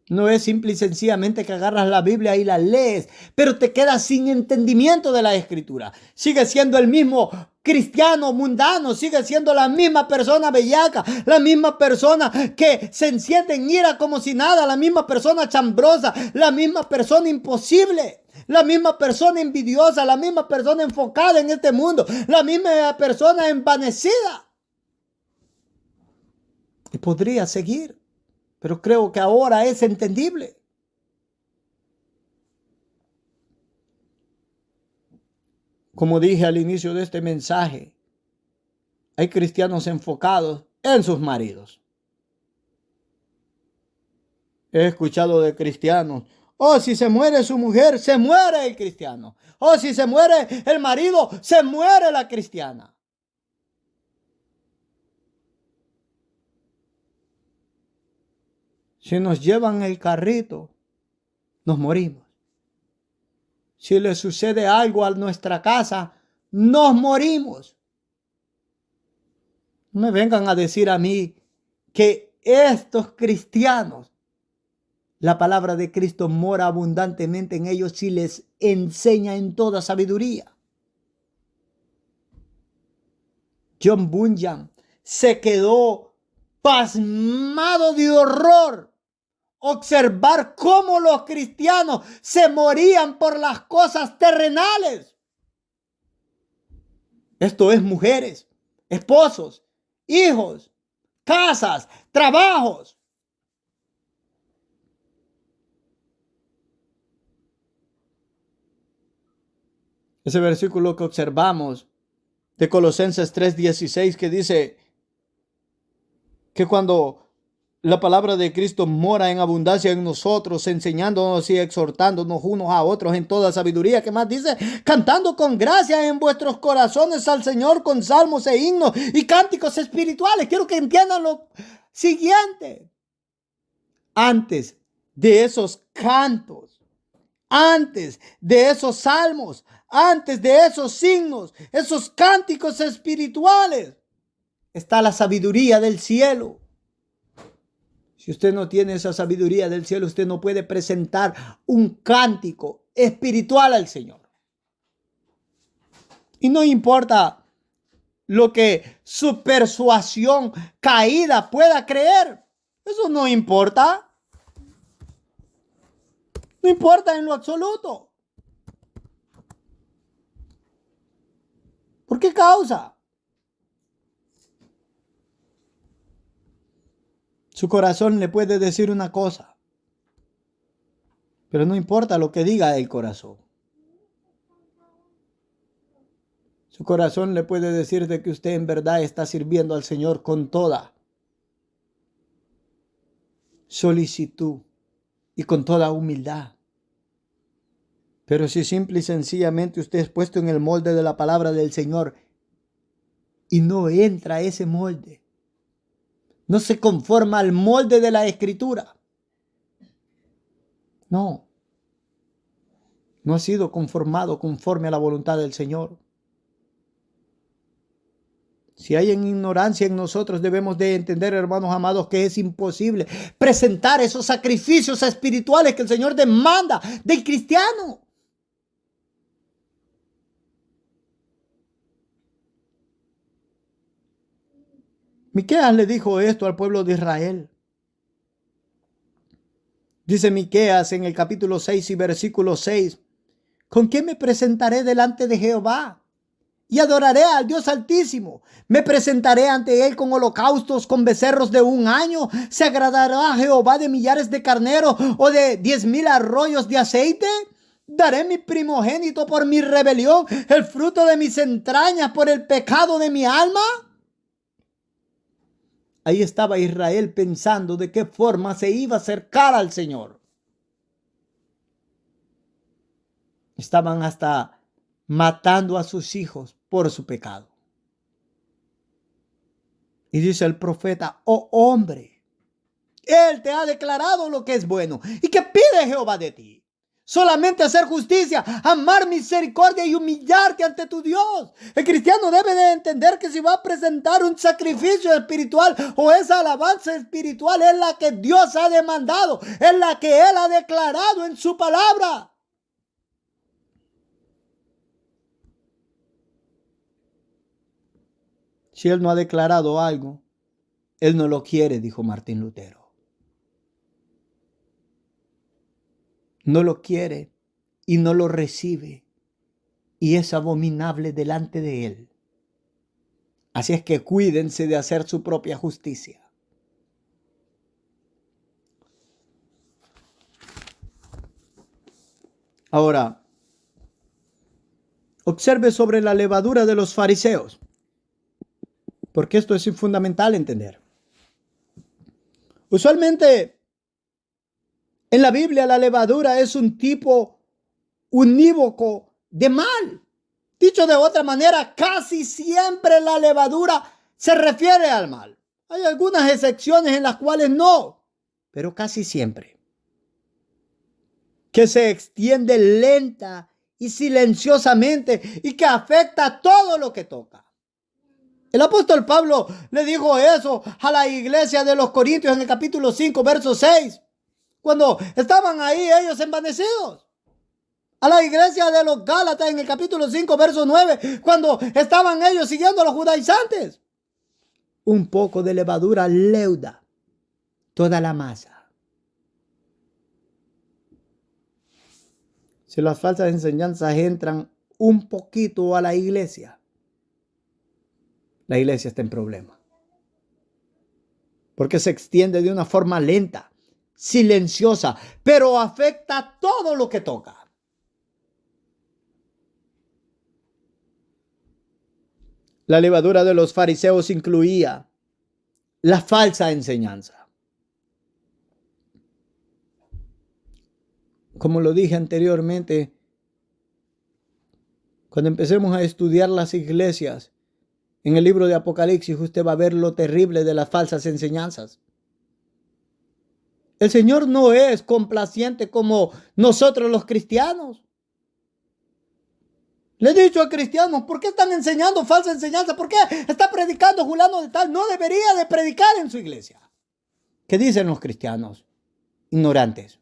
B: No es simple y sencillamente que agarras la Biblia y la lees, pero te quedas sin entendimiento de la Escritura. Sigue siendo el mismo cristiano mundano, sigue siendo la misma persona bellaca, la misma persona que se enciende en ira como si nada, la misma persona chambrosa, la misma persona imposible, la misma persona envidiosa, la misma persona enfocada en este mundo, la misma persona envanecida. Y podría seguir. Pero creo que ahora es entendible. Como dije al inicio de este mensaje, hay cristianos enfocados en sus maridos. He escuchado de cristianos, si se muere su mujer, se muere el cristiano. Si se muere el marido, se muere la cristiana. Si nos llevan el carrito, nos morimos. Si le sucede algo a nuestra casa, nos morimos. No me vengan a decir a mí que estos cristianos, la palabra de Cristo mora abundantemente en ellos y les enseña en toda sabiduría. John Bunyan se quedó pasmado de horror observar cómo los cristianos se morían por las cosas terrenales. Esto es mujeres, esposos, hijos, casas, trabajos. Ese versículo que observamos de Colosenses 3:16, que dice que cuando la palabra de Cristo mora en abundancia en nosotros, enseñándonos y exhortándonos unos a otros en toda sabiduría. ¿Qué más dice? Cantando con gracia en vuestros corazones al Señor con salmos e himnos y cánticos espirituales. Quiero que entiendan lo siguiente. Antes de esos cantos, antes de esos salmos, antes de esos signos, esos cánticos espirituales, está la sabiduría del cielo. Si usted no tiene esa sabiduría del cielo, usted no puede presentar un cántico espiritual al Señor. Y no importa lo que su persuasión caída pueda creer. Eso no importa. No importa en lo absoluto. ¿Por qué causa? Su corazón le puede decir una cosa, pero no importa lo que diga el corazón. Su corazón le puede decir de que usted en verdad está sirviendo al Señor con toda solicitud y con toda humildad. Pero si simple y sencillamente usted es puesto en el molde de la palabra del Señor y no entra a ese molde, no se conforma al molde de la Escritura. No ha sido conformado conforme a la voluntad del Señor. Si hay en ignorancia en nosotros, debemos de entender, hermanos amados, que es imposible presentar esos sacrificios espirituales que el Señor demanda del cristiano. Miqueas le dijo esto al pueblo de Israel. Dice Miqueas en el capítulo 6 y versículo 6, ¿con qué me presentaré delante de Jehová? Y adoraré al Dios Altísimo. Me presentaré ante él con holocaustos, con becerros de 1 año. ¿Se agradará a Jehová de millares de carneros o de 10,000 arroyos de aceite? Daré mi primogénito por mi rebelión, el fruto de mis entrañas por el pecado de mi alma. Ahí estaba Israel pensando de qué forma se iba a acercar al Señor. Estaban hasta matando a sus hijos por su pecado. Y dice el profeta, oh hombre, Él te ha declarado lo que es bueno. ¿Y qué pide Jehová de ti? Solamente hacer justicia, amar misericordia y humillarte ante tu Dios. El cristiano debe de entender que si va a presentar un sacrificio espiritual o esa alabanza espiritual es la que Dios ha demandado, es la que Él ha declarado en su palabra. Si Él no ha declarado algo, Él no lo quiere, dijo Martín Lutero. No lo quiere y no lo recibe y es abominable delante de Él. Así es que cuídense de hacer su propia justicia. Ahora, observe sobre la levadura de los fariseos, porque esto es fundamental entender. Usualmente en la Biblia la levadura es un tipo unívoco de mal. Dicho de otra manera, casi siempre la levadura se refiere al mal. Hay algunas excepciones en las cuales no, pero casi siempre. Que se extiende lenta y silenciosamente y que afecta a todo lo que toca. El apóstol Pablo le dijo eso a la iglesia de los Corintios en el capítulo 5, verso 6. Cuando estaban ahí ellos envanecidos. A la iglesia de los Gálatas en el capítulo 5, verso 9. Cuando estaban ellos siguiendo a los judaizantes. Un poco de levadura leuda toda la masa. Si las falsas enseñanzas entran un poquito a la iglesia está en problema. Porque se extiende de una forma lenta, silenciosa, pero afecta todo lo que toca. La levadura de los fariseos incluía la falsa enseñanza. Como lo dije anteriormente, cuando empecemos a estudiar las iglesias, en el libro de Apocalipsis, usted va a ver lo terrible de las falsas enseñanzas. El Señor no es complaciente como nosotros los cristianos. Le he dicho a cristianos, ¿por qué están enseñando falsa enseñanza? ¿Por qué está predicando fulano de tal? No debería de predicar en su iglesia. ¿Qué dicen los cristianos ignorantes?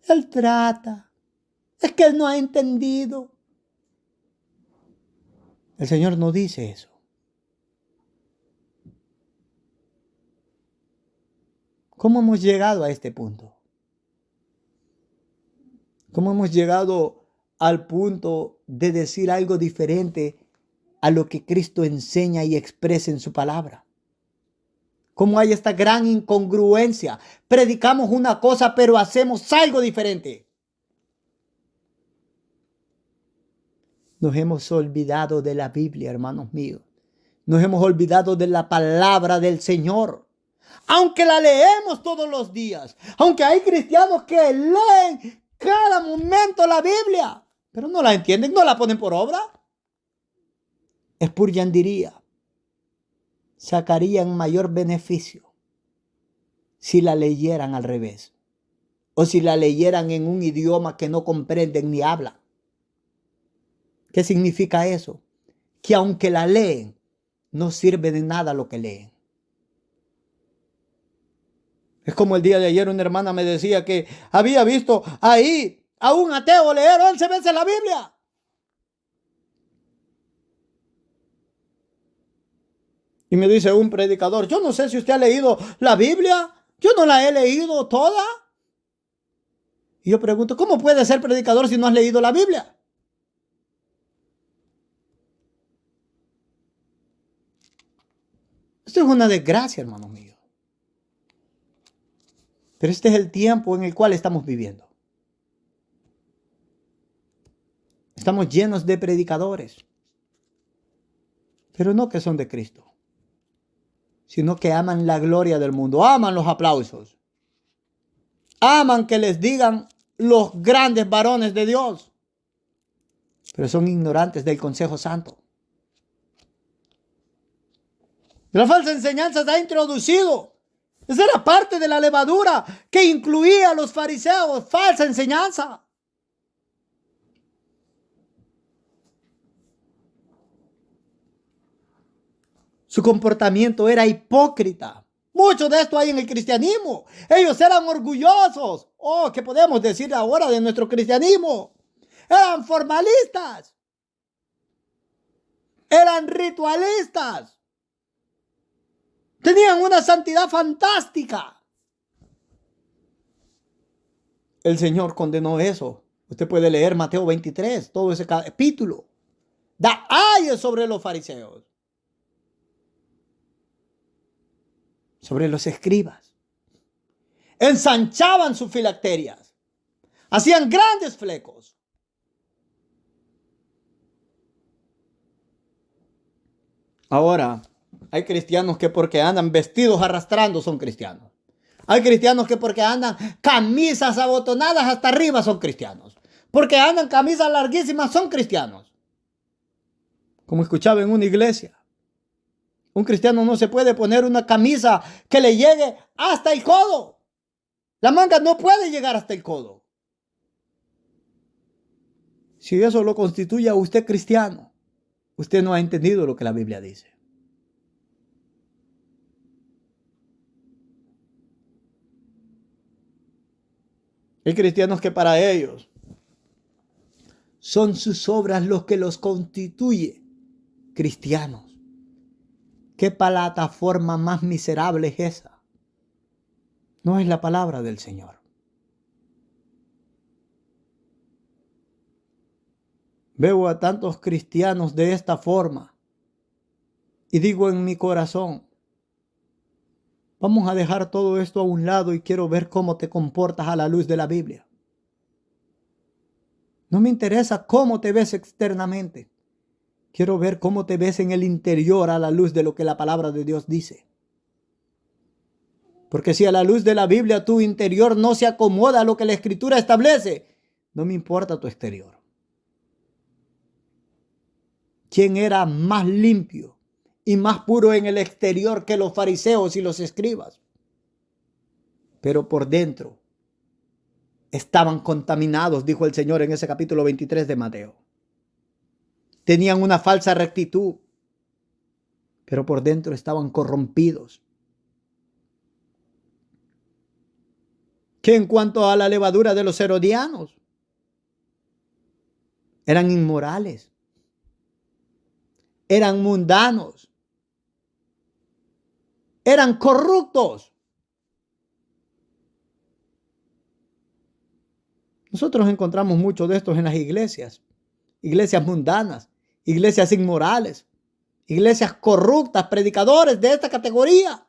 B: Él trata. Es que él no ha entendido. El Señor no dice eso. ¿Cómo hemos llegado a este punto? ¿Cómo hemos llegado al punto de decir algo diferente a lo que Cristo enseña y expresa en su palabra? ¿Cómo hay esta gran incongruencia? Predicamos una cosa, pero hacemos algo diferente. Nos hemos olvidado de la Biblia, hermanos míos. Nos hemos olvidado de la palabra del Señor. Aunque la leemos todos los días, aunque hay cristianos que leen cada momento la Biblia, pero no la entienden, no la ponen por obra. Spurgeon diría, sacarían mayor beneficio si la leyeran al revés, o si la leyeran en un idioma que no comprenden ni hablan. ¿Qué significa eso? Que aunque la leen, no sirve de nada lo que leen. Es como el día de ayer una hermana me decía que había visto ahí a un ateo leer 11 veces la Biblia. Y me dice un predicador, yo no sé si usted ha leído la Biblia, yo no la he leído toda. Y yo pregunto, ¿cómo puede ser predicador si no has leído la Biblia? Esto es una desgracia, hermanos míos. Pero este es el tiempo en el cual estamos viviendo. Estamos llenos de predicadores, pero no que son de Cristo, sino que aman la gloria del mundo, aman los aplausos, aman que les digan los grandes varones de Dios, pero son ignorantes del consejo santo. La falsa enseñanza se ha introducido. Esa era parte de la levadura que incluía a los fariseos, falsa enseñanza. Su comportamiento era hipócrita. Mucho de esto hay en el cristianismo. Ellos eran orgullosos. Oh, ¿qué podemos decir ahora de nuestro cristianismo? Eran formalistas. Eran ritualistas. Tenían una santidad fantástica. El Señor condenó eso. Usted puede leer Mateo 23, todo ese capítulo. Da ayes sobre los fariseos, sobre los escribas. Ensanchaban sus filacterias. Hacían grandes flecos. Ahora, hay cristianos que porque andan vestidos arrastrando son cristianos. Hay cristianos que porque andan camisas abotonadas hasta arriba son cristianos. Porque andan camisas larguísimas son cristianos. Como escuchaba en una iglesia. Un cristiano no se puede poner una camisa que le llegue hasta el codo. La manga no puede llegar hasta el codo. Si eso lo constituye a usted cristiano, usted no ha entendido lo que la Biblia dice. Hay cristianos que para ellos son sus obras los que los constituye cristianos. ¿Qué plataforma más miserable es esa? No es la palabra del Señor. Veo a tantos cristianos de esta forma y digo en mi corazón, vamos a dejar todo esto a un lado y quiero ver cómo te comportas a la luz de la Biblia. No me interesa cómo te ves externamente. Quiero ver cómo te ves en el interior a la luz de lo que la palabra de Dios dice. Porque si a la luz de la Biblia tu interior no se acomoda a lo que la Escritura establece, no me importa tu exterior. ¿Quién era más limpio y más puro en el exterior que los fariseos y los escribas? Pero por dentro estaban contaminados, dijo el Señor en ese capítulo 23 de Mateo. Tenían una falsa rectitud, pero por dentro estaban corrompidos. Que en cuanto a la levadura de los herodianos, eran inmorales, eran mundanos, eran corruptos. Nosotros encontramos muchos de estos en las iglesias mundanas, iglesias inmorales, iglesias corruptas, predicadores de esta categoría.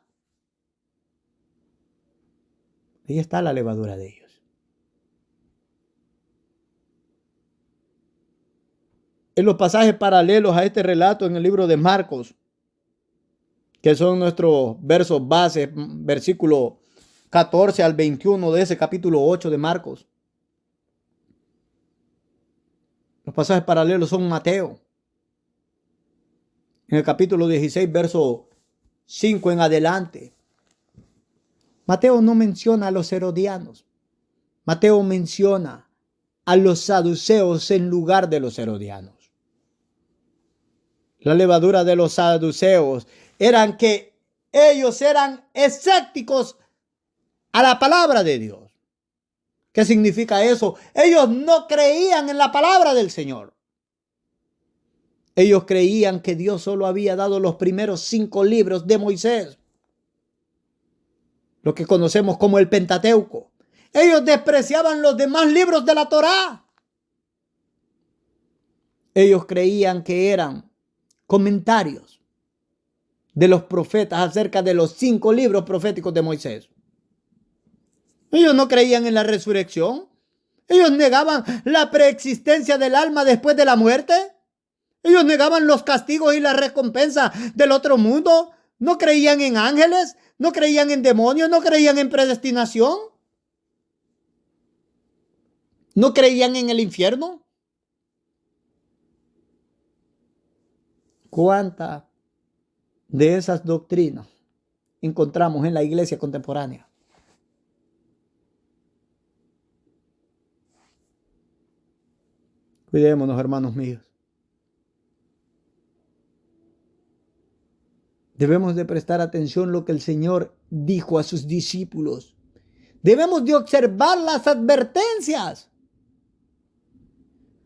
B: Ahí está la levadura de ellos. En los pasajes paralelos a este relato en el libro de Marcos, que son nuestros versos base, versículo 14 al 21 de ese capítulo 8 de Marcos. Los pasajes paralelos son Mateo. En el capítulo 16, verso 5 en adelante. Mateo no menciona a los herodianos. Mateo menciona a los saduceos en lugar de los herodianos. La levadura de los saduceos eran que ellos eran escépticos a la palabra de Dios. ¿Qué significa eso? Ellos no creían en la palabra del Señor. Ellos creían que Dios solo había dado los primeros 5 libros de Moisés, lo que conocemos como el Pentateuco. Ellos despreciaban los demás libros de la Torá. Ellos creían que eran comentarios de los profetas acerca de los 5 libros proféticos de Moisés. Ellos no creían en la resurrección. Ellos negaban la preexistencia del alma después de la muerte. Ellos negaban los castigos y la recompensa del otro mundo. No creían en ángeles, no creían en demonios, no creían en predestinación. No creían en el infierno. ¿Cuántas de esas doctrinas encontramos en la iglesia contemporánea? Cuidémonos, hermanos míos. Debemos de prestar atención a lo que el Señor dijo a sus discípulos. Debemos de observar las advertencias.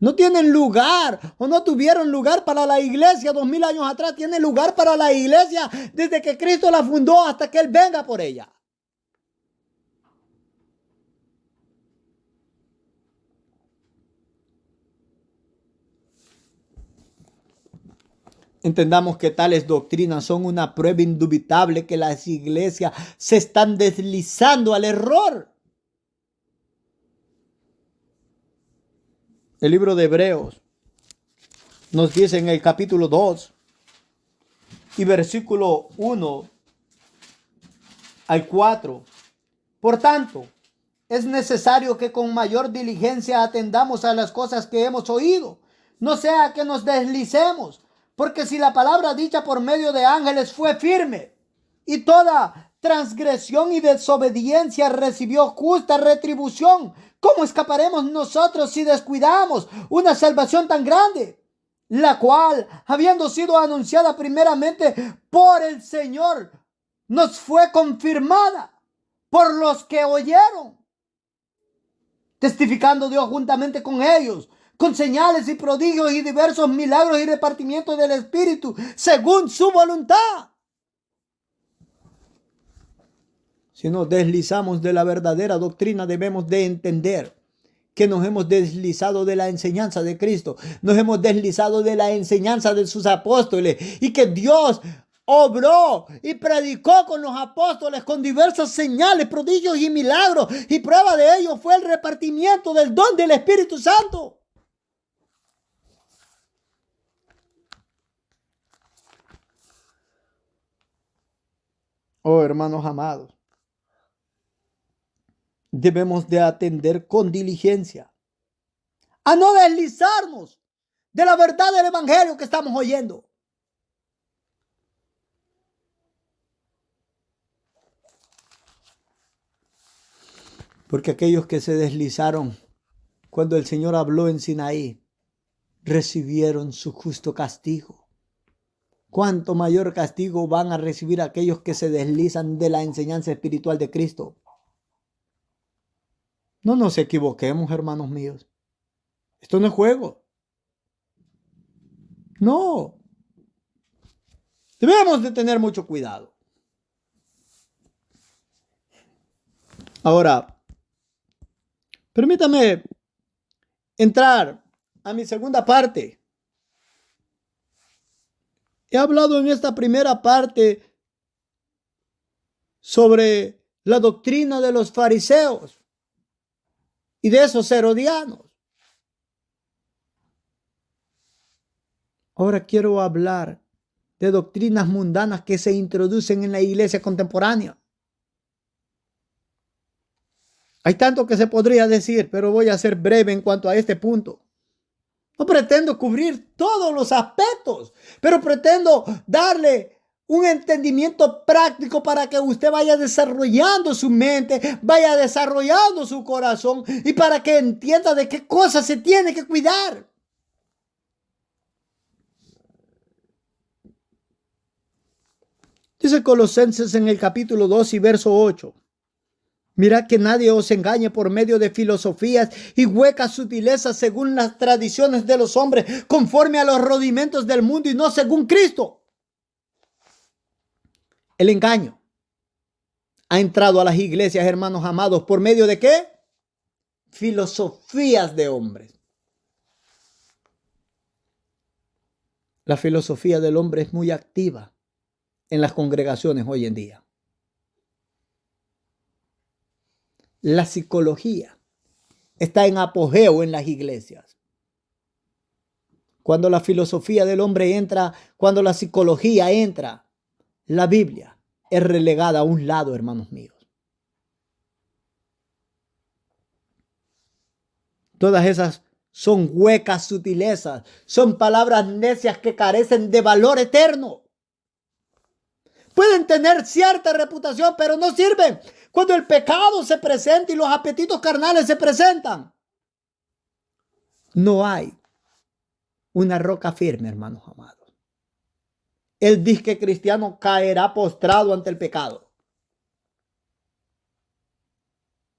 B: No tienen lugar o no tuvieron lugar para la iglesia 2000 años atrás. Tiene lugar para la iglesia desde que Cristo la fundó hasta que Él venga por ella. Entendamos que tales doctrinas son una prueba indubitable que las iglesias se están deslizando al error. El libro de Hebreos nos dice en el capítulo 2 y versículo 1 al 4. Por tanto, es necesario que con mayor diligencia atendamos a las cosas que hemos oído, no sea que nos deslicemos. Porque si la palabra dicha por medio de ángeles fue firme, y toda transgresión y desobediencia recibió justa retribución, ¿cómo escaparemos nosotros si descuidamos una salvación tan grande? La cual, habiendo sido anunciada primeramente por el Señor, nos fue confirmada por los que oyeron, testificando Dios juntamente con ellos, con señales y prodigios y diversos milagros y repartimientos del Espíritu, según su voluntad. Si nos deslizamos de la verdadera doctrina, debemos de entender que nos hemos deslizado de la enseñanza de Cristo, nos hemos deslizado de la enseñanza de sus apóstoles, y que Dios obró y predicó con los apóstoles con diversas señales, prodigios y milagros, y prueba de ello fue el repartimiento del don del Espíritu Santo. Oh, hermanos amados, debemos de atender con diligencia a no deslizarnos de la verdad del evangelio que estamos oyendo. Porque aquellos que se deslizaron cuando el Señor habló en Sinaí, recibieron su justo castigo. ¿Cuánto mayor castigo van a recibir aquellos que se deslizan de la enseñanza espiritual de Cristo? No nos equivoquemos, hermanos míos. Esto no es juego. No. Debemos de tener mucho cuidado. Ahora, permítame entrar a mi segunda parte. He hablado en esta primera parte sobre la doctrina de los fariseos y de esos herodianos. Ahora quiero hablar de doctrinas mundanas que se introducen en la iglesia contemporánea. Hay tanto que se podría decir, pero voy a ser breve en cuanto a este punto. No pretendo cubrir todos los aspectos, pero pretendo darle un entendimiento práctico para que usted vaya desarrollando su mente, vaya desarrollando su corazón y para que entienda de qué cosas se tiene que cuidar. Dice Colosenses en el capítulo 2 y verso 8. Mirad que nadie os engañe por medio de filosofías y huecas sutilezas según las tradiciones de los hombres, conforme a los rudimentos del mundo y no según Cristo. El engaño ha entrado a las iglesias, hermanos amados, ¿por medio de qué? Filosofías de hombres. La filosofía del hombre es muy activa en las congregaciones hoy en día. La psicología está en apogeo en las iglesias. Cuando la filosofía del hombre entra, cuando la psicología entra, la Biblia es relegada a un lado, hermanos míos. Todas esas son huecas sutilezas, son palabras necias que carecen de valor eterno. Pueden tener cierta reputación, pero no sirven cuando el pecado se presenta y los apetitos carnales se presentan. No hay una roca firme, hermanos amados. El disque cristiano caerá postrado ante el pecado.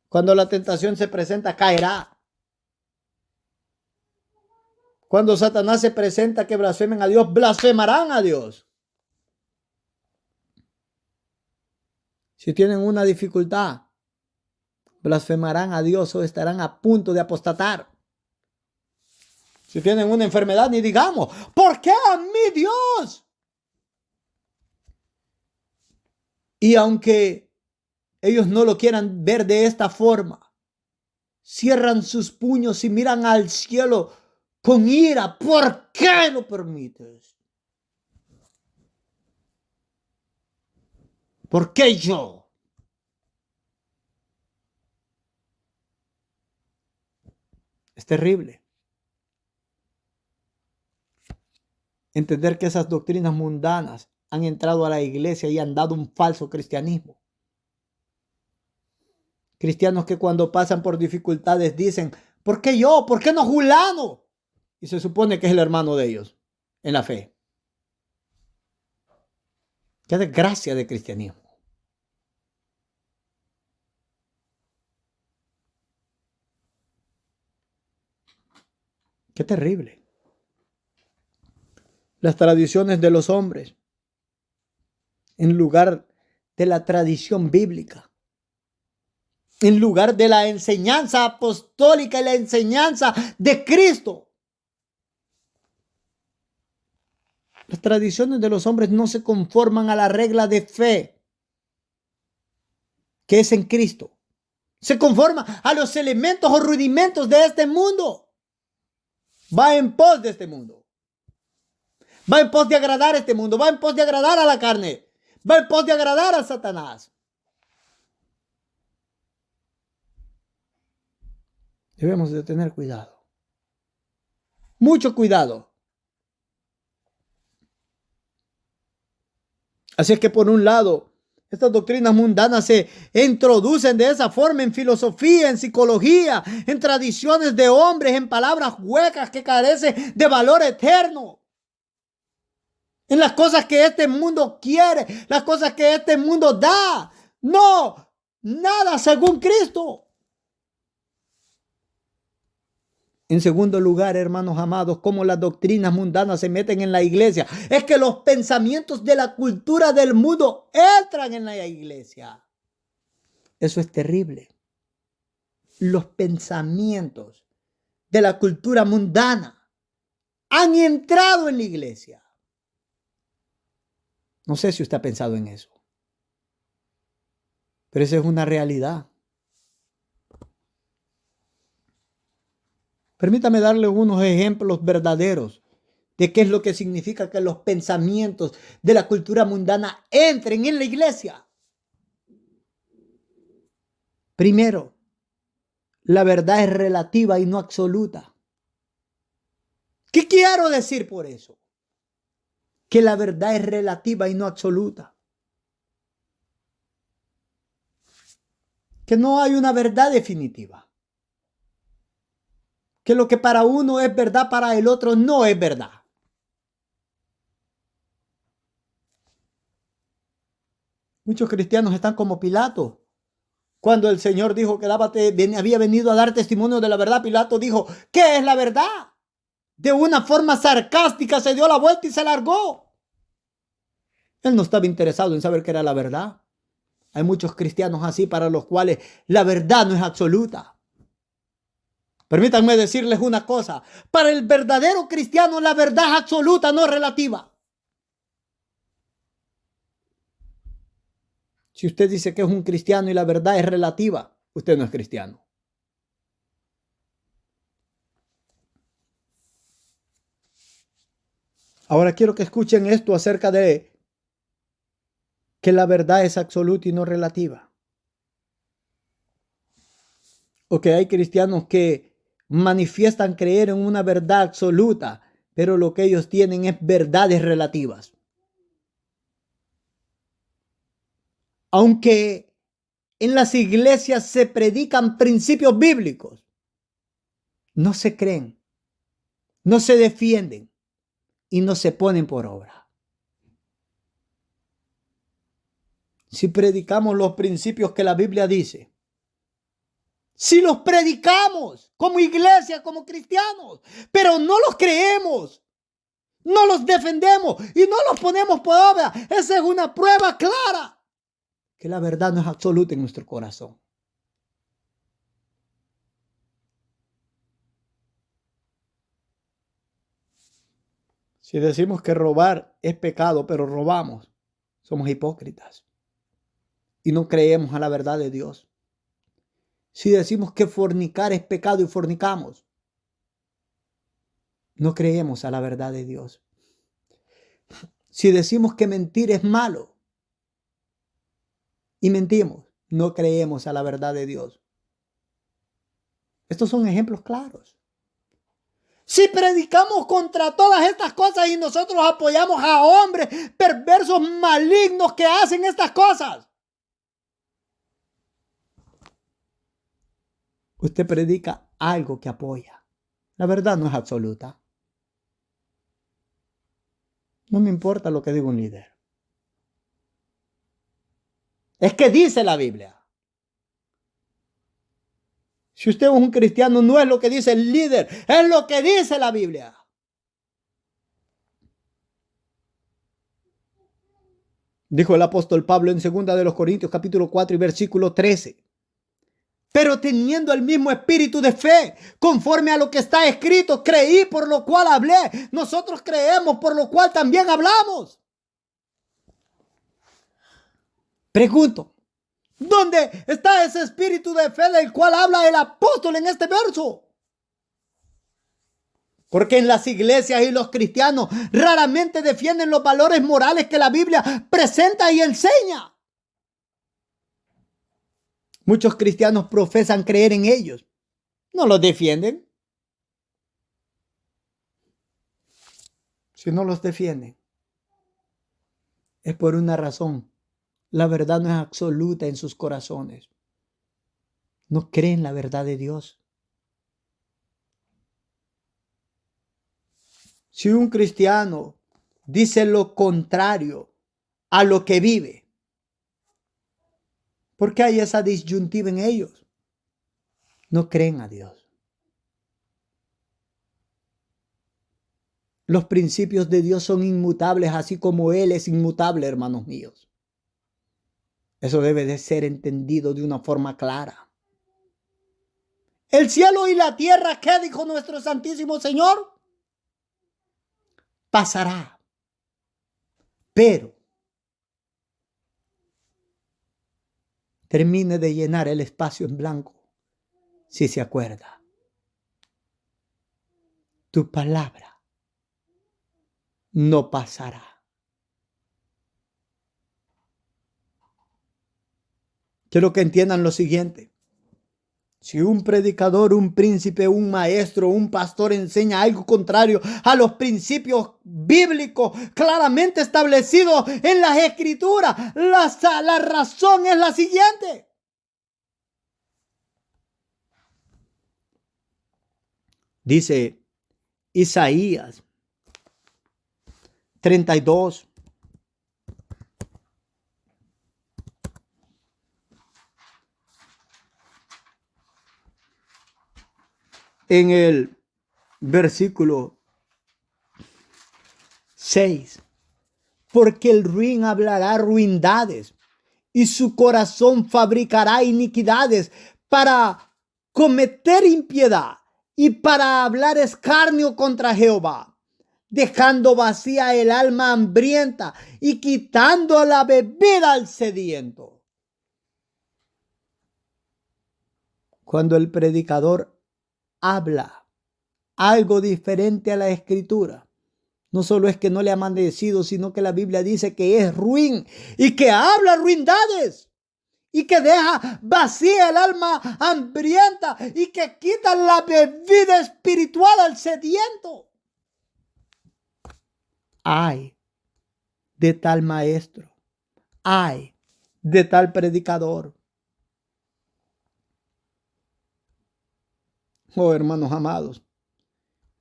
B: Cuando la tentación se presenta, caerá. Cuando Satanás se presenta que blasfemen a Dios, blasfemarán a Dios. Si tienen una dificultad, blasfemarán a Dios o estarán a punto de apostatar. Si tienen una enfermedad, ni digamos, ¿por qué a mí, Dios? Y aunque ellos no lo quieran ver de esta forma, cierran sus puños y miran al cielo con ira. ¿Por qué lo permites? ¿Por qué yo? Es terrible entender que esas doctrinas mundanas han entrado a la iglesia y han dado un falso cristianismo. Cristianos que cuando pasan por dificultades dicen, ¿por qué yo? ¿Por qué no Julano? Y se supone que es el hermano de ellos en la fe. Qué desgracia de cristianismo. Qué terrible. Las tradiciones de los hombres en lugar de la tradición bíblica, en lugar de la enseñanza apostólica y la enseñanza de Cristo. Las tradiciones de los hombres no se conforman a la regla de fe que es en Cristo. Se conforma a los elementos o rudimentos de este mundo. Va en pos de este mundo. Va en pos de agradar a este mundo. Va en pos de agradar a la carne. va en pos de agradar a Satanás. Debemos de tener cuidado. Mucho cuidado. Así es que por un lado, estas doctrinas mundanas se introducen de esa forma en filosofía, en psicología, en tradiciones de hombres, en palabras huecas que carecen de valor eterno. En las cosas que este mundo quiere, las cosas que este mundo da. No, nada según Cristo. En segundo lugar, hermanos amados, cómo las doctrinas mundanas se meten en la iglesia. Es que los pensamientos de la cultura del mundo entran en la iglesia. Eso es terrible. Los pensamientos de la cultura mundana han entrado en la iglesia. No sé si usted ha pensado en eso, pero esa es una realidad. Permítame darle unos ejemplos verdaderos de qué es lo que significa que los pensamientos de la cultura mundana entren en la iglesia. Primero, la verdad es relativa y no absoluta. ¿Qué quiero decir por eso? Que la verdad es relativa y no absoluta. Que no hay una verdad definitiva. Que lo que para uno es verdad, para el otro no es verdad. Muchos cristianos están como Pilato. Cuando el Señor dijo que había venido a dar testimonio de la verdad, Pilato dijo, ¿qué es la verdad? De una forma sarcástica se dio la vuelta y se largó. Él no estaba interesado en saber qué era la verdad. Hay muchos cristianos así para los cuales la verdad no es absoluta. Permítanme decirles una cosa. Para el verdadero cristiano la verdad es absoluta, no relativa. Si usted dice que es un cristiano y la verdad es relativa, usted no es cristiano. Ahora quiero que escuchen esto acerca de que la verdad es absoluta y no relativa. O que hay cristianos que manifiestan creer en una verdad absoluta, pero lo que ellos tienen es verdades relativas. Aunque en las iglesias se predican principios bíblicos, no se creen, no se defienden y no se ponen por obra. Si predicamos los principios que la Biblia dice, si los predicamos como iglesia, como cristianos, pero no los creemos, no los defendemos y no los ponemos por obra, esa es una prueba clara que la verdad no es absoluta en nuestro corazón. Si decimos que robar es pecado, pero robamos, somos hipócritas y no creemos a la verdad de Dios. Si decimos que fornicar es pecado y fornicamos, no creemos a la verdad de Dios. Si decimos que mentir es malo y mentimos, no creemos a la verdad de Dios. Estos son ejemplos claros. Si predicamos contra todas estas cosas y nosotros apoyamos a hombres perversos, malignos que hacen estas cosas, usted predica algo que apoya. La verdad no es absoluta. No me importa lo que diga un líder. Es que dice la Biblia. Si usted es un cristiano, no es lo que dice el líder, es lo que dice la Biblia. Dijo el apóstol Pablo en 2 Corintios capítulo 4 y versículo 13. Pero teniendo el mismo espíritu de fe, conforme a lo que está escrito, creí por lo cual hablé. Nosotros creemos por lo cual también hablamos. Pregunto, ¿dónde está ese espíritu de fe del cual habla el apóstol en este verso? Porque en las iglesias y los cristianos raramente defienden los valores morales que la Biblia presenta y enseña. Muchos cristianos profesan creer en ellos. No los defienden. Si no los defienden, es por una razón. La verdad no es absoluta en sus corazones. No creen la verdad de Dios. Si un cristiano dice lo contrario a lo que vive, ¿por qué hay esa disyuntiva en ellos? No creen a Dios. Los principios de Dios son inmutables, así como Él es inmutable, hermanos míos. Eso debe de ser entendido de una forma clara. El cielo y la tierra, ¿qué dijo nuestro Santísimo Señor? Pasará. Pero termine de llenar el espacio en blanco, si se acuerda. Tu palabra no pasará. Quiero que entiendan lo siguiente. Si un predicador, un príncipe, un maestro, un pastor enseña algo contrario a los principios bíblicos claramente establecidos en las Escrituras, la razón es la siguiente. Dice Isaías 32. En el versículo 6. Porque el ruin hablará ruindades y su corazón fabricará iniquidades para cometer impiedad y para hablar escarnio contra Jehová, dejando vacía el alma hambrienta y quitando la bebida al sediento. Cuando el predicador habla algo diferente a la Escritura, no solo es que no le ha amanecido, sino que la Biblia dice que es ruin y que habla ruindades y que deja vacía el alma hambrienta y que quita la bebida espiritual al sediento. Ay de tal maestro, ay de tal predicador. Oh, hermanos amados,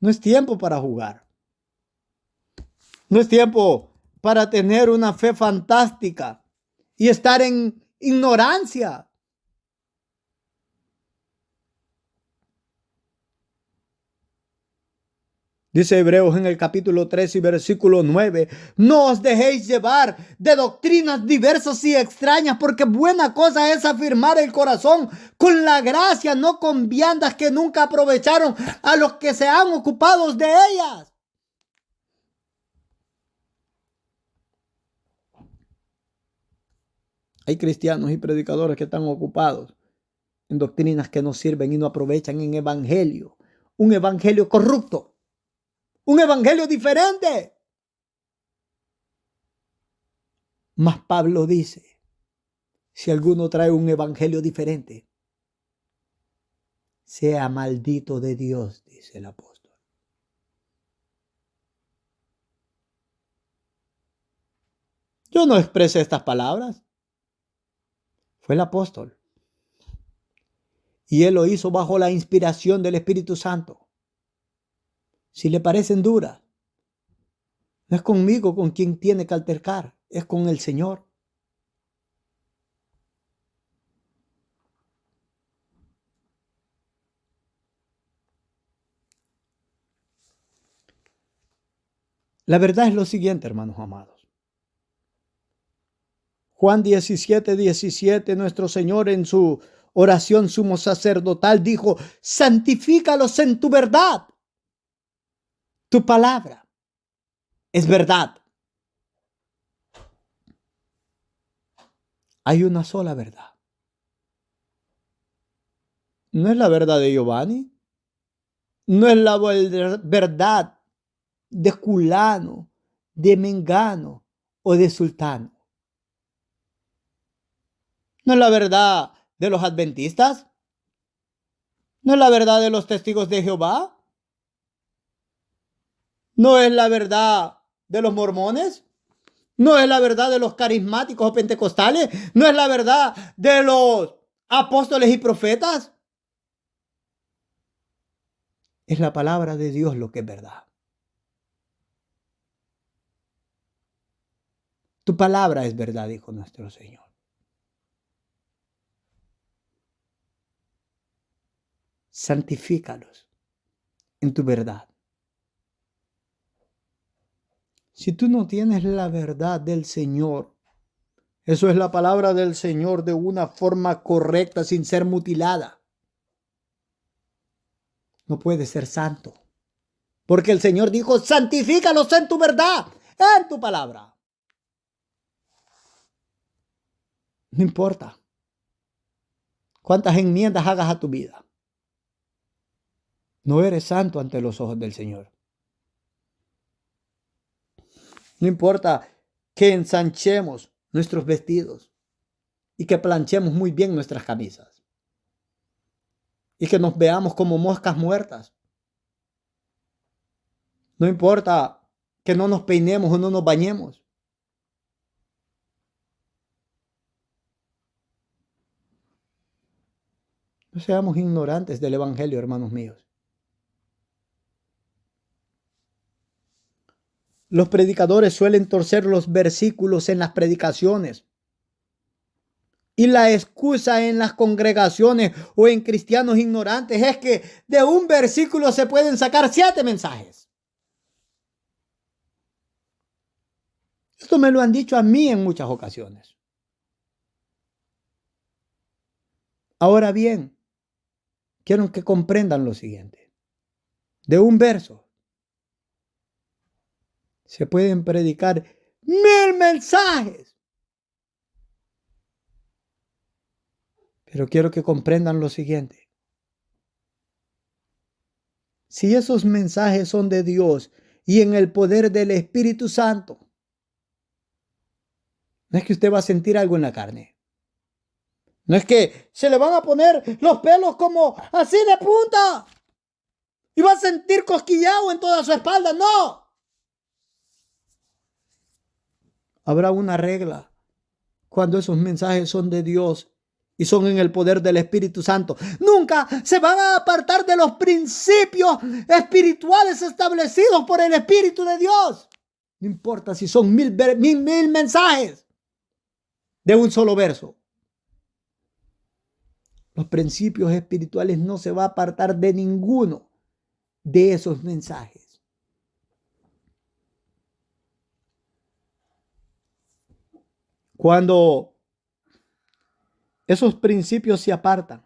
B: no es tiempo para jugar. No es tiempo para tener una fe fantástica y estar en ignorancia. Dice Hebreos en el capítulo 3 y versículo 9, no os dejéis llevar de doctrinas diversas y extrañas, porque buena cosa es afirmar el corazón con la gracia, no con viandas que nunca aprovecharon a los que se han ocupado de ellas. Hay cristianos y predicadores que están ocupados en doctrinas que no sirven y no aprovechan en evangelio. Un evangelio corrupto. Un evangelio diferente. Mas Pablo dice, si alguno trae un evangelio diferente, sea maldito de Dios, dice el apóstol. Yo no expresé estas palabras. Fue el apóstol. Y él lo hizo bajo la inspiración del Espíritu Santo. Si le parecen duras, no es conmigo con quien tiene que altercar, es con el Señor. La verdad es lo siguiente, hermanos amados. Juan 17:17, nuestro Señor en su oración sumo sacerdotal dijo, santifícalos en tu verdad. Tu palabra es verdad. Hay una sola verdad. ¿No es la verdad de Giovanni? No es la verdad de fulano, de mengano o de sultano. No es la verdad de los adventistas. No es la verdad de los testigos de Jehová. No es la verdad de los mormones. No es la verdad de los carismáticos o pentecostales. No es la verdad de los apóstoles y profetas. Es la palabra de Dios lo que es verdad. Tu palabra es verdad, dijo nuestro Señor. Santifícalos en tu verdad. Si tú no tienes la verdad del Señor, eso es la palabra del Señor de una forma correcta, sin ser mutilada, no puedes ser santo. Porque el Señor dijo, santifícalos en tu verdad, en tu palabra. No importa cuántas enmiendas hagas a tu vida. No eres santo ante los ojos del Señor. No importa que ensanchemos nuestros vestidos y que planchemos muy bien nuestras camisas y que nos veamos como moscas muertas. No importa que no nos peinemos o no nos bañemos. No seamos ignorantes del Evangelio, hermanos míos. Los predicadores suelen torcer los versículos en las predicaciones. Y la excusa en las congregaciones o en cristianos ignorantes es que de un versículo se pueden sacar 7 mensajes. Esto me lo han dicho a mí en muchas ocasiones. Ahora bien, quiero que comprendan lo siguiente. De un verso se pueden predicar 1000 mensajes. Pero quiero que comprendan lo siguiente. Si esos mensajes son de Dios y en el poder del Espíritu Santo, no es que usted va a sentir algo en la carne. No es que se le van a poner los pelos como así de punta y va a sentir cosquillado en toda su espalda. No. Habrá una regla cuando esos mensajes son de Dios y son en el poder del Espíritu Santo. Nunca se van a apartar de los principios espirituales establecidos por el Espíritu de Dios. No importa si son mil mensajes de un solo verso. Los principios espirituales no se va a apartar de ninguno de esos mensajes. Cuando esos principios se apartan,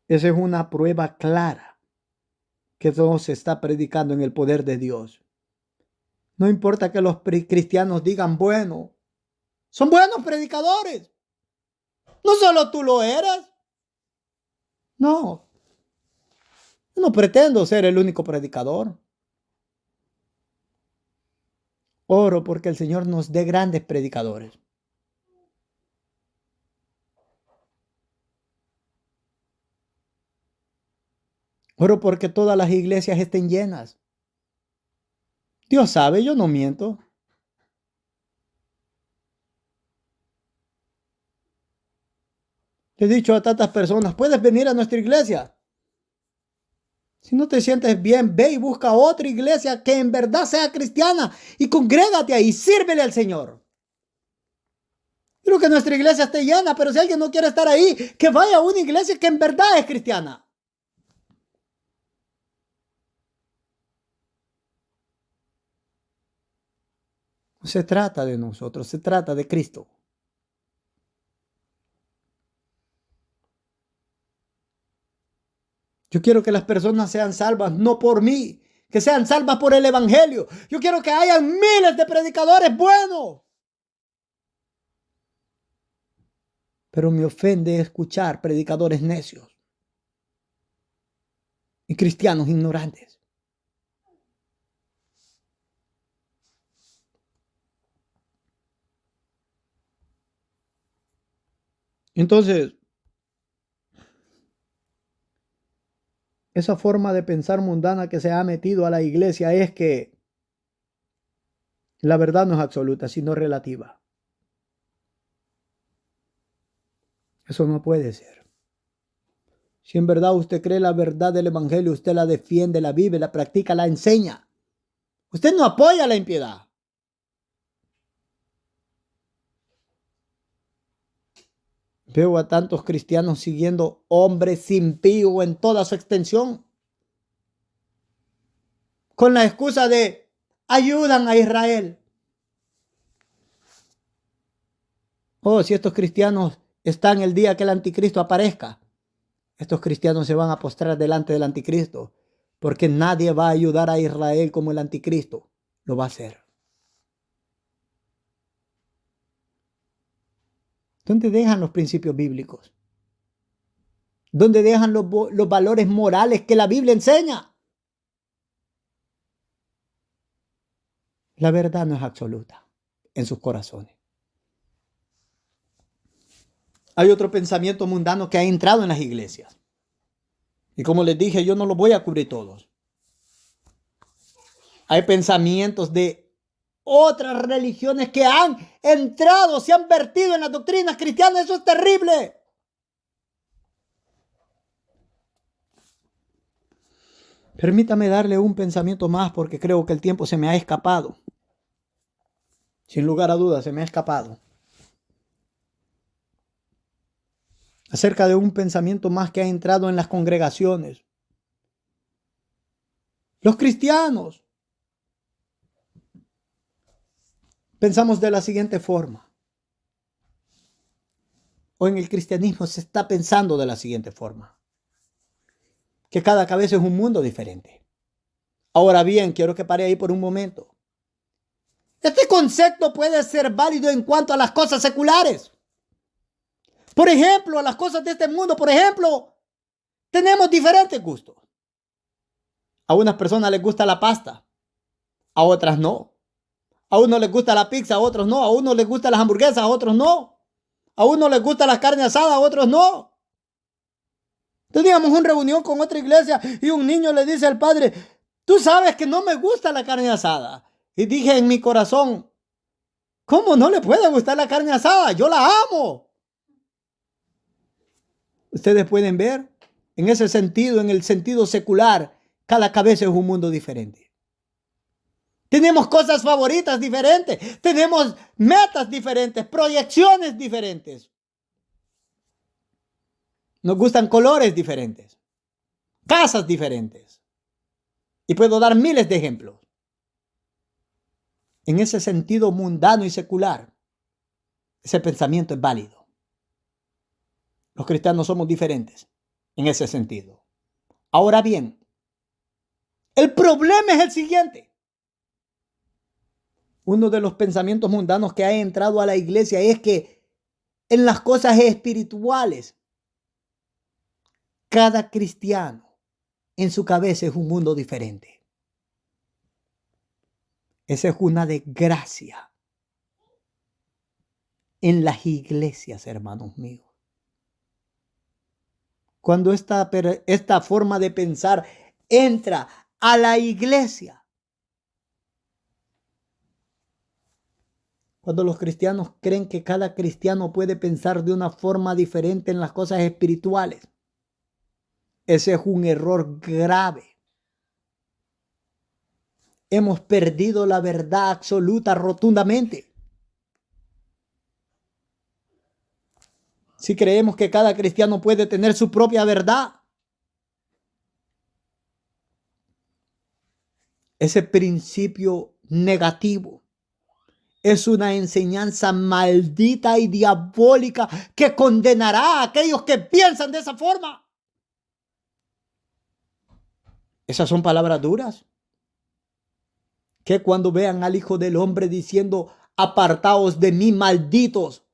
B: esa es una prueba clara que no se está predicando en el poder de Dios. No importa que los cristianos digan, bueno, son buenos predicadores. No solo tú lo eres. No, yo no pretendo ser el único predicador. Oro porque el Señor nos dé grandes predicadores. Oro porque todas las iglesias estén llenas. Dios sabe, yo no miento. Le he dicho a tantas personas, puedes venir a nuestra iglesia. Si no te sientes bien, ve y busca otra iglesia que en verdad sea cristiana y congrégate ahí, sírvele al Señor. Quiero que nuestra iglesia esté llena, pero si alguien no quiere estar ahí, que vaya a una iglesia que en verdad es cristiana. No se trata de nosotros, se trata de Cristo. Yo quiero que las personas sean salvas, no por mí, que sean salvas por el Evangelio. Yo quiero que haya miles de predicadores buenos. Pero me ofende escuchar predicadores necios. y cristianos ignorantes. Entonces, esa forma de pensar mundana que se ha metido a la iglesia es que la verdad no es absoluta, sino relativa. Eso no puede ser. Si en verdad usted cree la verdad del evangelio, usted la defiende, la vive, la practica, la enseña. Usted no apoya la impiedad. Veo a tantos cristianos siguiendo hombres impíos en toda su extensión, con la excusa de ayudan a Israel. Oh, si estos cristianos están el día que el anticristo aparezca, estos cristianos se van a postrar delante del anticristo, porque nadie va a ayudar a Israel como el anticristo lo va a hacer. ¿Dónde dejan los principios bíblicos? ¿Dónde dejan los valores morales que la Biblia enseña? La verdad no es absoluta en sus corazones. Hay otro pensamiento mundano que ha entrado en las iglesias. Y como les dije, yo no los voy a cubrir todos. Hay pensamientos de otras religiones que han entrado, se han vertido en las doctrinas cristianas. Eso es terrible. Permítame darle un pensamiento más porque creo que el tiempo se me ha escapado. Sin lugar a dudas, se me ha escapado. Acerca de un pensamiento más que ha entrado en las congregaciones. Los cristianos pensamos de la siguiente forma. O en el cristianismo se está pensando de la siguiente forma. Que cada cabeza es un mundo diferente. Ahora bien, quiero que pare ahí por un momento. Este concepto puede ser válido en cuanto a las cosas seculares. Por ejemplo, a las cosas de este mundo, por ejemplo, tenemos diferentes gustos. A unas personas les gusta la pasta, a otras no. A unos les gusta la pizza, a otros no. A unos les gustan las hamburguesas, a otros no. A unos les gusta la carne asada, a otros no. Teníamos una reunión con otra iglesia y un niño le dice al padre, tú sabes que no me gusta la carne asada. Y dije en mi corazón, ¿cómo no le puede gustar la carne asada? Yo la amo. Ustedes pueden ver, en ese sentido, en el sentido secular, cada cabeza es un mundo diferente. Tenemos cosas favoritas diferentes, tenemos metas diferentes, proyecciones diferentes. Nos gustan colores diferentes, casas diferentes. Y puedo dar miles de ejemplos. En ese sentido mundano y secular, ese pensamiento es válido. Los cristianos somos diferentes en ese sentido. Ahora bien, el problema es el siguiente. Uno de los pensamientos mundanos que ha entrado a la iglesia es que en las cosas espirituales, cada cristiano en su cabeza es un mundo diferente. Esa es una desgracia en las iglesias, hermanos míos. Cuando esta forma de pensar entra a la iglesia, cuando los cristianos creen que cada cristiano puede pensar de una forma diferente en las cosas espirituales, ese es un error grave. Hemos perdido la verdad absoluta rotundamente. Si creemos que cada cristiano puede tener su propia verdad, ese principio negativo es una enseñanza maldita y diabólica que condenará a aquellos que piensan de esa forma. Esas son palabras duras. Que cuando vean al Hijo del Hombre diciendo, apartaos de mí, malditos.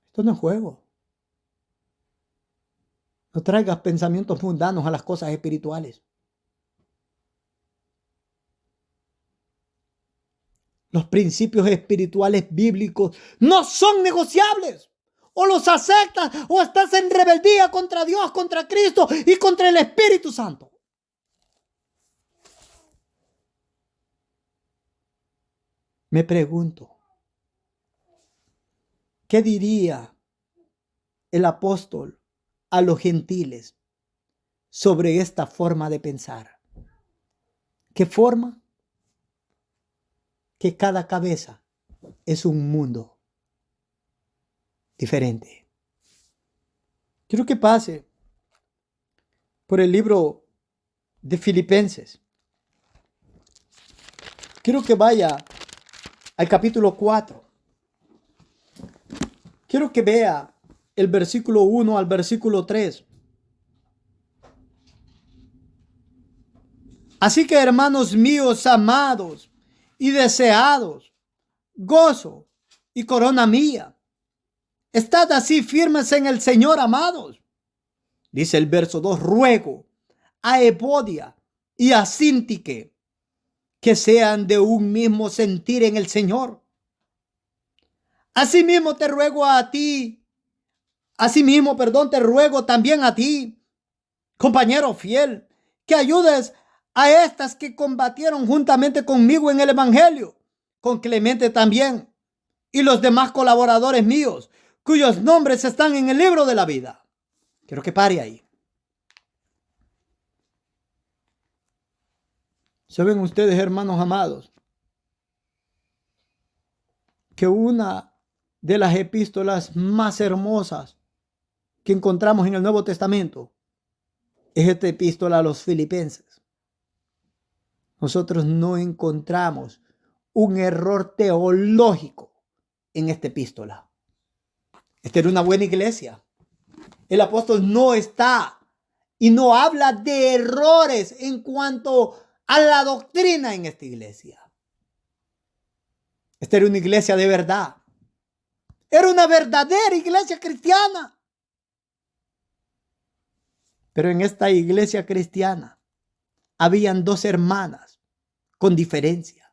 B: Esto no es juego. No traigas pensamientos mundanos a las cosas espirituales. Los principios espirituales bíblicos no son negociables. O los aceptas o estás en rebeldía contra Dios, contra Cristo y contra el Espíritu Santo. Me pregunto, ¿qué diría el apóstol a los gentiles sobre esta forma de pensar? ¿Qué forma? Que cada cabeza es un mundo diferente. Quiero que pase por el libro de Filipenses. Quiero que vaya al capítulo 4. Quiero que vea el versículo 1 al versículo 3. Así que, hermanos míos amados y deseados, gozo y corona mía, estad así firmes en el Señor, amados. Dice el verso 2, ruego a Evodia y a Síntique que sean de un mismo sentir en el Señor. Asimismo te ruego te ruego también a ti, compañero fiel, que ayudes a estas que combatieron juntamente conmigo en el Evangelio, con Clemente también, y los demás colaboradores míos, cuyos nombres están en el libro de la vida. Quiero que pare ahí. ¿Saben ustedes, hermanos amados, que una de las epístolas más hermosas que encontramos en el Nuevo Testamento es esta epístola a los Filipenses? Nosotros no encontramos un error teológico en esta epístola. Esta era una buena iglesia. El apóstol no está y no habla de errores en cuanto a la doctrina en esta iglesia. Esta era una iglesia de verdad. Era una verdadera iglesia cristiana. Pero en esta iglesia cristiana habían dos hermanas con diferencia.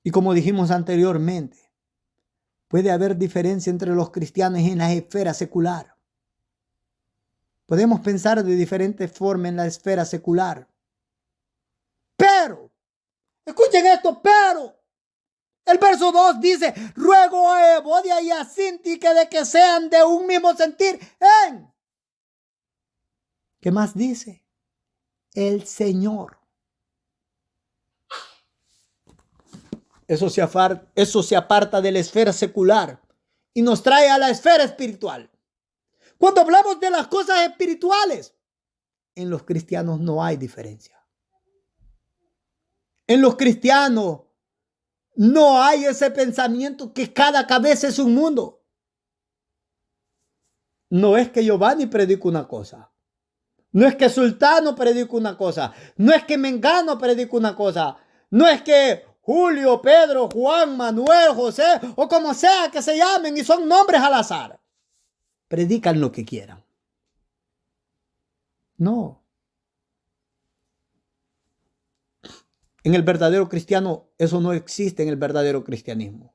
B: Y como dijimos anteriormente, puede haber diferencia entre los cristianos en la esfera secular. Podemos pensar de diferentes formas en la esfera secular. Pero, escuchen esto, pero el verso 2 dice, ruego a Evodia y a Síntique de que sean de un mismo sentir en... ¿Qué más dice? El Señor. Eso se aparta de la esfera secular y nos trae a la esfera espiritual. Cuando hablamos de las cosas espirituales, en los cristianos no hay diferencia. En los cristianos no hay ese pensamiento que cada cabeza es un mundo. No es que Giovanni predica una cosa. No es que Sultano predica una cosa. No es que Mengano predica una cosa. No es que Julio, Pedro, Juan, Manuel, José o como sea que se llamen y son nombres al azar. Predican lo que quieran. No. En el verdadero cristiano, eso no existe en el verdadero cristianismo.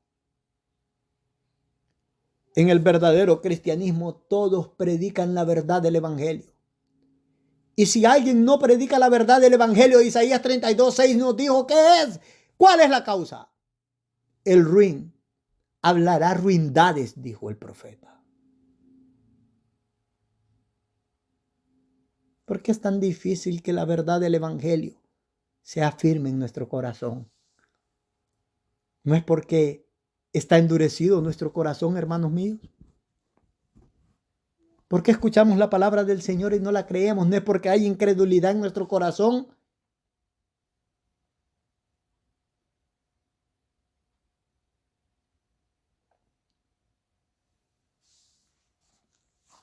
B: En el verdadero cristianismo, todos predican la verdad del evangelio. Y si alguien no predica la verdad del evangelio, Isaías 32:6 nos dijo, ¿qué es? ¿Cuál es la causa? El ruin hablará ruindades, dijo el profeta. ¿Por qué es tan difícil que la verdad del evangelio sea firme en nuestro corazón? ¿No es porque está endurecido nuestro corazón, hermanos míos? ¿Por qué escuchamos la palabra del Señor y no la creemos? ¿No es porque hay incredulidad en nuestro corazón?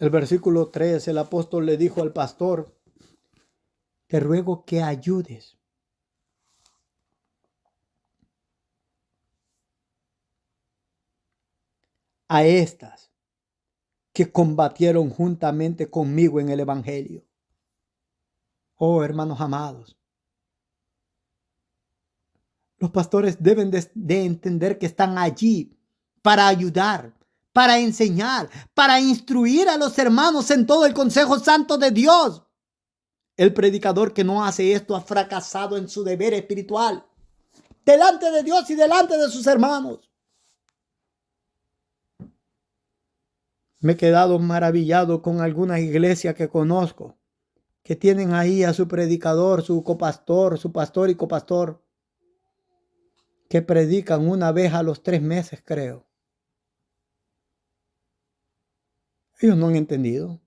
B: El versículo 3, el apóstol le dijo al pastor, te ruego que ayudes a estas que combatieron juntamente conmigo en el Evangelio. Oh, hermanos amados, los pastores deben de entender que están allí para ayudar, para enseñar, para instruir a los hermanos en todo el consejo santo de Dios. El predicador que no hace esto ha fracasado en su deber espiritual, delante de Dios y delante de sus hermanos. Me he quedado maravillado con algunas iglesias que conozco, que tienen ahí a su predicador, su copastor, su pastor y copastor, que predican una vez a los 3 meses, creo. Ellos no han entendido.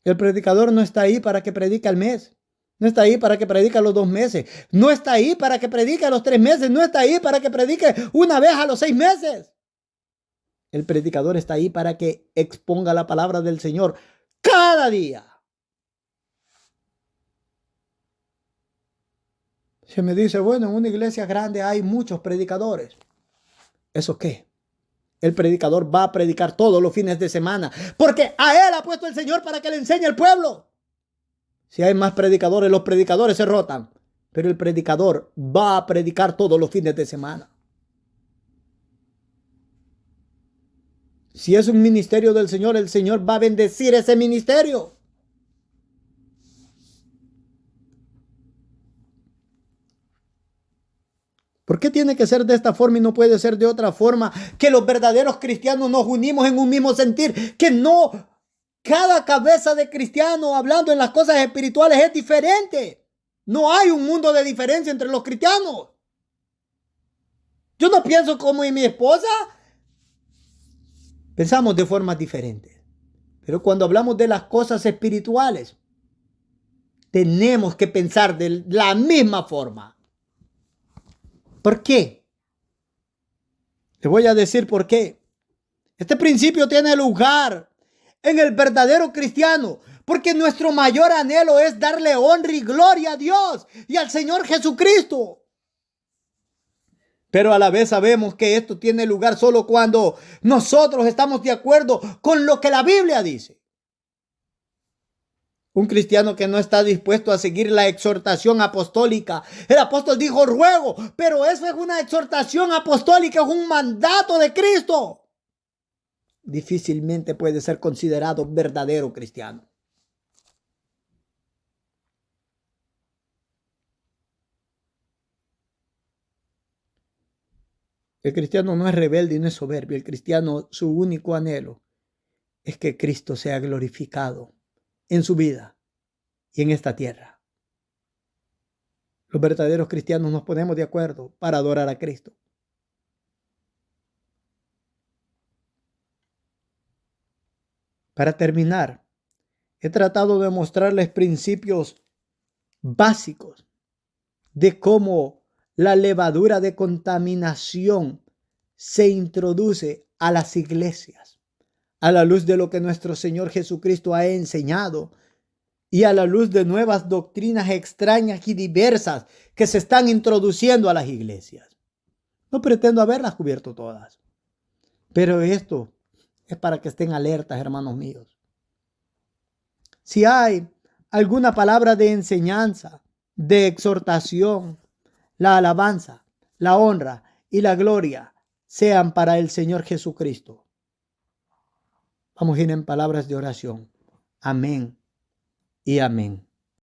B: El predicador no está ahí para que predique al mes. No está ahí para que predique a los 2 meses. No está ahí para que predique a los 3 meses. No está ahí para que predique una vez a los 6 meses. El predicador está ahí para que exponga la palabra del Señor cada día. Se me dice, bueno, en una iglesia grande hay muchos predicadores. ¿Eso qué? El predicador va a predicar todos los fines de semana, porque a él ha puesto el Señor para que le enseñe al pueblo. Si hay más predicadores, los predicadores se rotan, pero el predicador va a predicar todos los fines de semana. Si es un ministerio del Señor, el Señor va a bendecir ese ministerio. ¿Por qué tiene que ser de esta forma y no puede ser de otra forma? Que los verdaderos cristianos nos unimos en un mismo sentir. Que no, cada cabeza de cristiano hablando en las cosas espirituales es diferente. No hay un mundo de diferencia entre los cristianos. Yo no pienso como mi esposa. Pensamos de formas diferentes. Pero cuando hablamos de las cosas espirituales, tenemos que pensar de la misma forma. ¿Por qué? Te voy a decir por qué. Este principio tiene lugar en el verdadero cristiano, porque nuestro mayor anhelo es darle honra y gloria a Dios y al Señor Jesucristo. Pero a la vez sabemos que esto tiene lugar solo cuando nosotros estamos de acuerdo con lo que la Biblia dice. Un cristiano que no está dispuesto a seguir la exhortación apostólica. El apóstol dijo ruego, pero eso es una exhortación apostólica, es un mandato de Cristo. Difícilmente puede ser considerado verdadero cristiano. El cristiano no es rebelde y no es soberbio. El cristiano, su único anhelo es que Cristo sea glorificado en su vida y en esta tierra. Los verdaderos cristianos nos ponemos de acuerdo para adorar a Cristo. Para terminar, he tratado de mostrarles principios básicos de cómo la levadura de contaminación se introduce a las iglesias, a la luz de lo que nuestro Señor Jesucristo ha enseñado y a la luz de nuevas doctrinas extrañas y diversas que se están introduciendo a las iglesias. No pretendo haberlas cubierto todas, pero esto es para que estén alertas, hermanos míos. Si hay alguna palabra de enseñanza, de exhortación, la alabanza, la honra y la gloria sean para el Señor Jesucristo. Vamos a ir en palabras de oración. Amén y amén.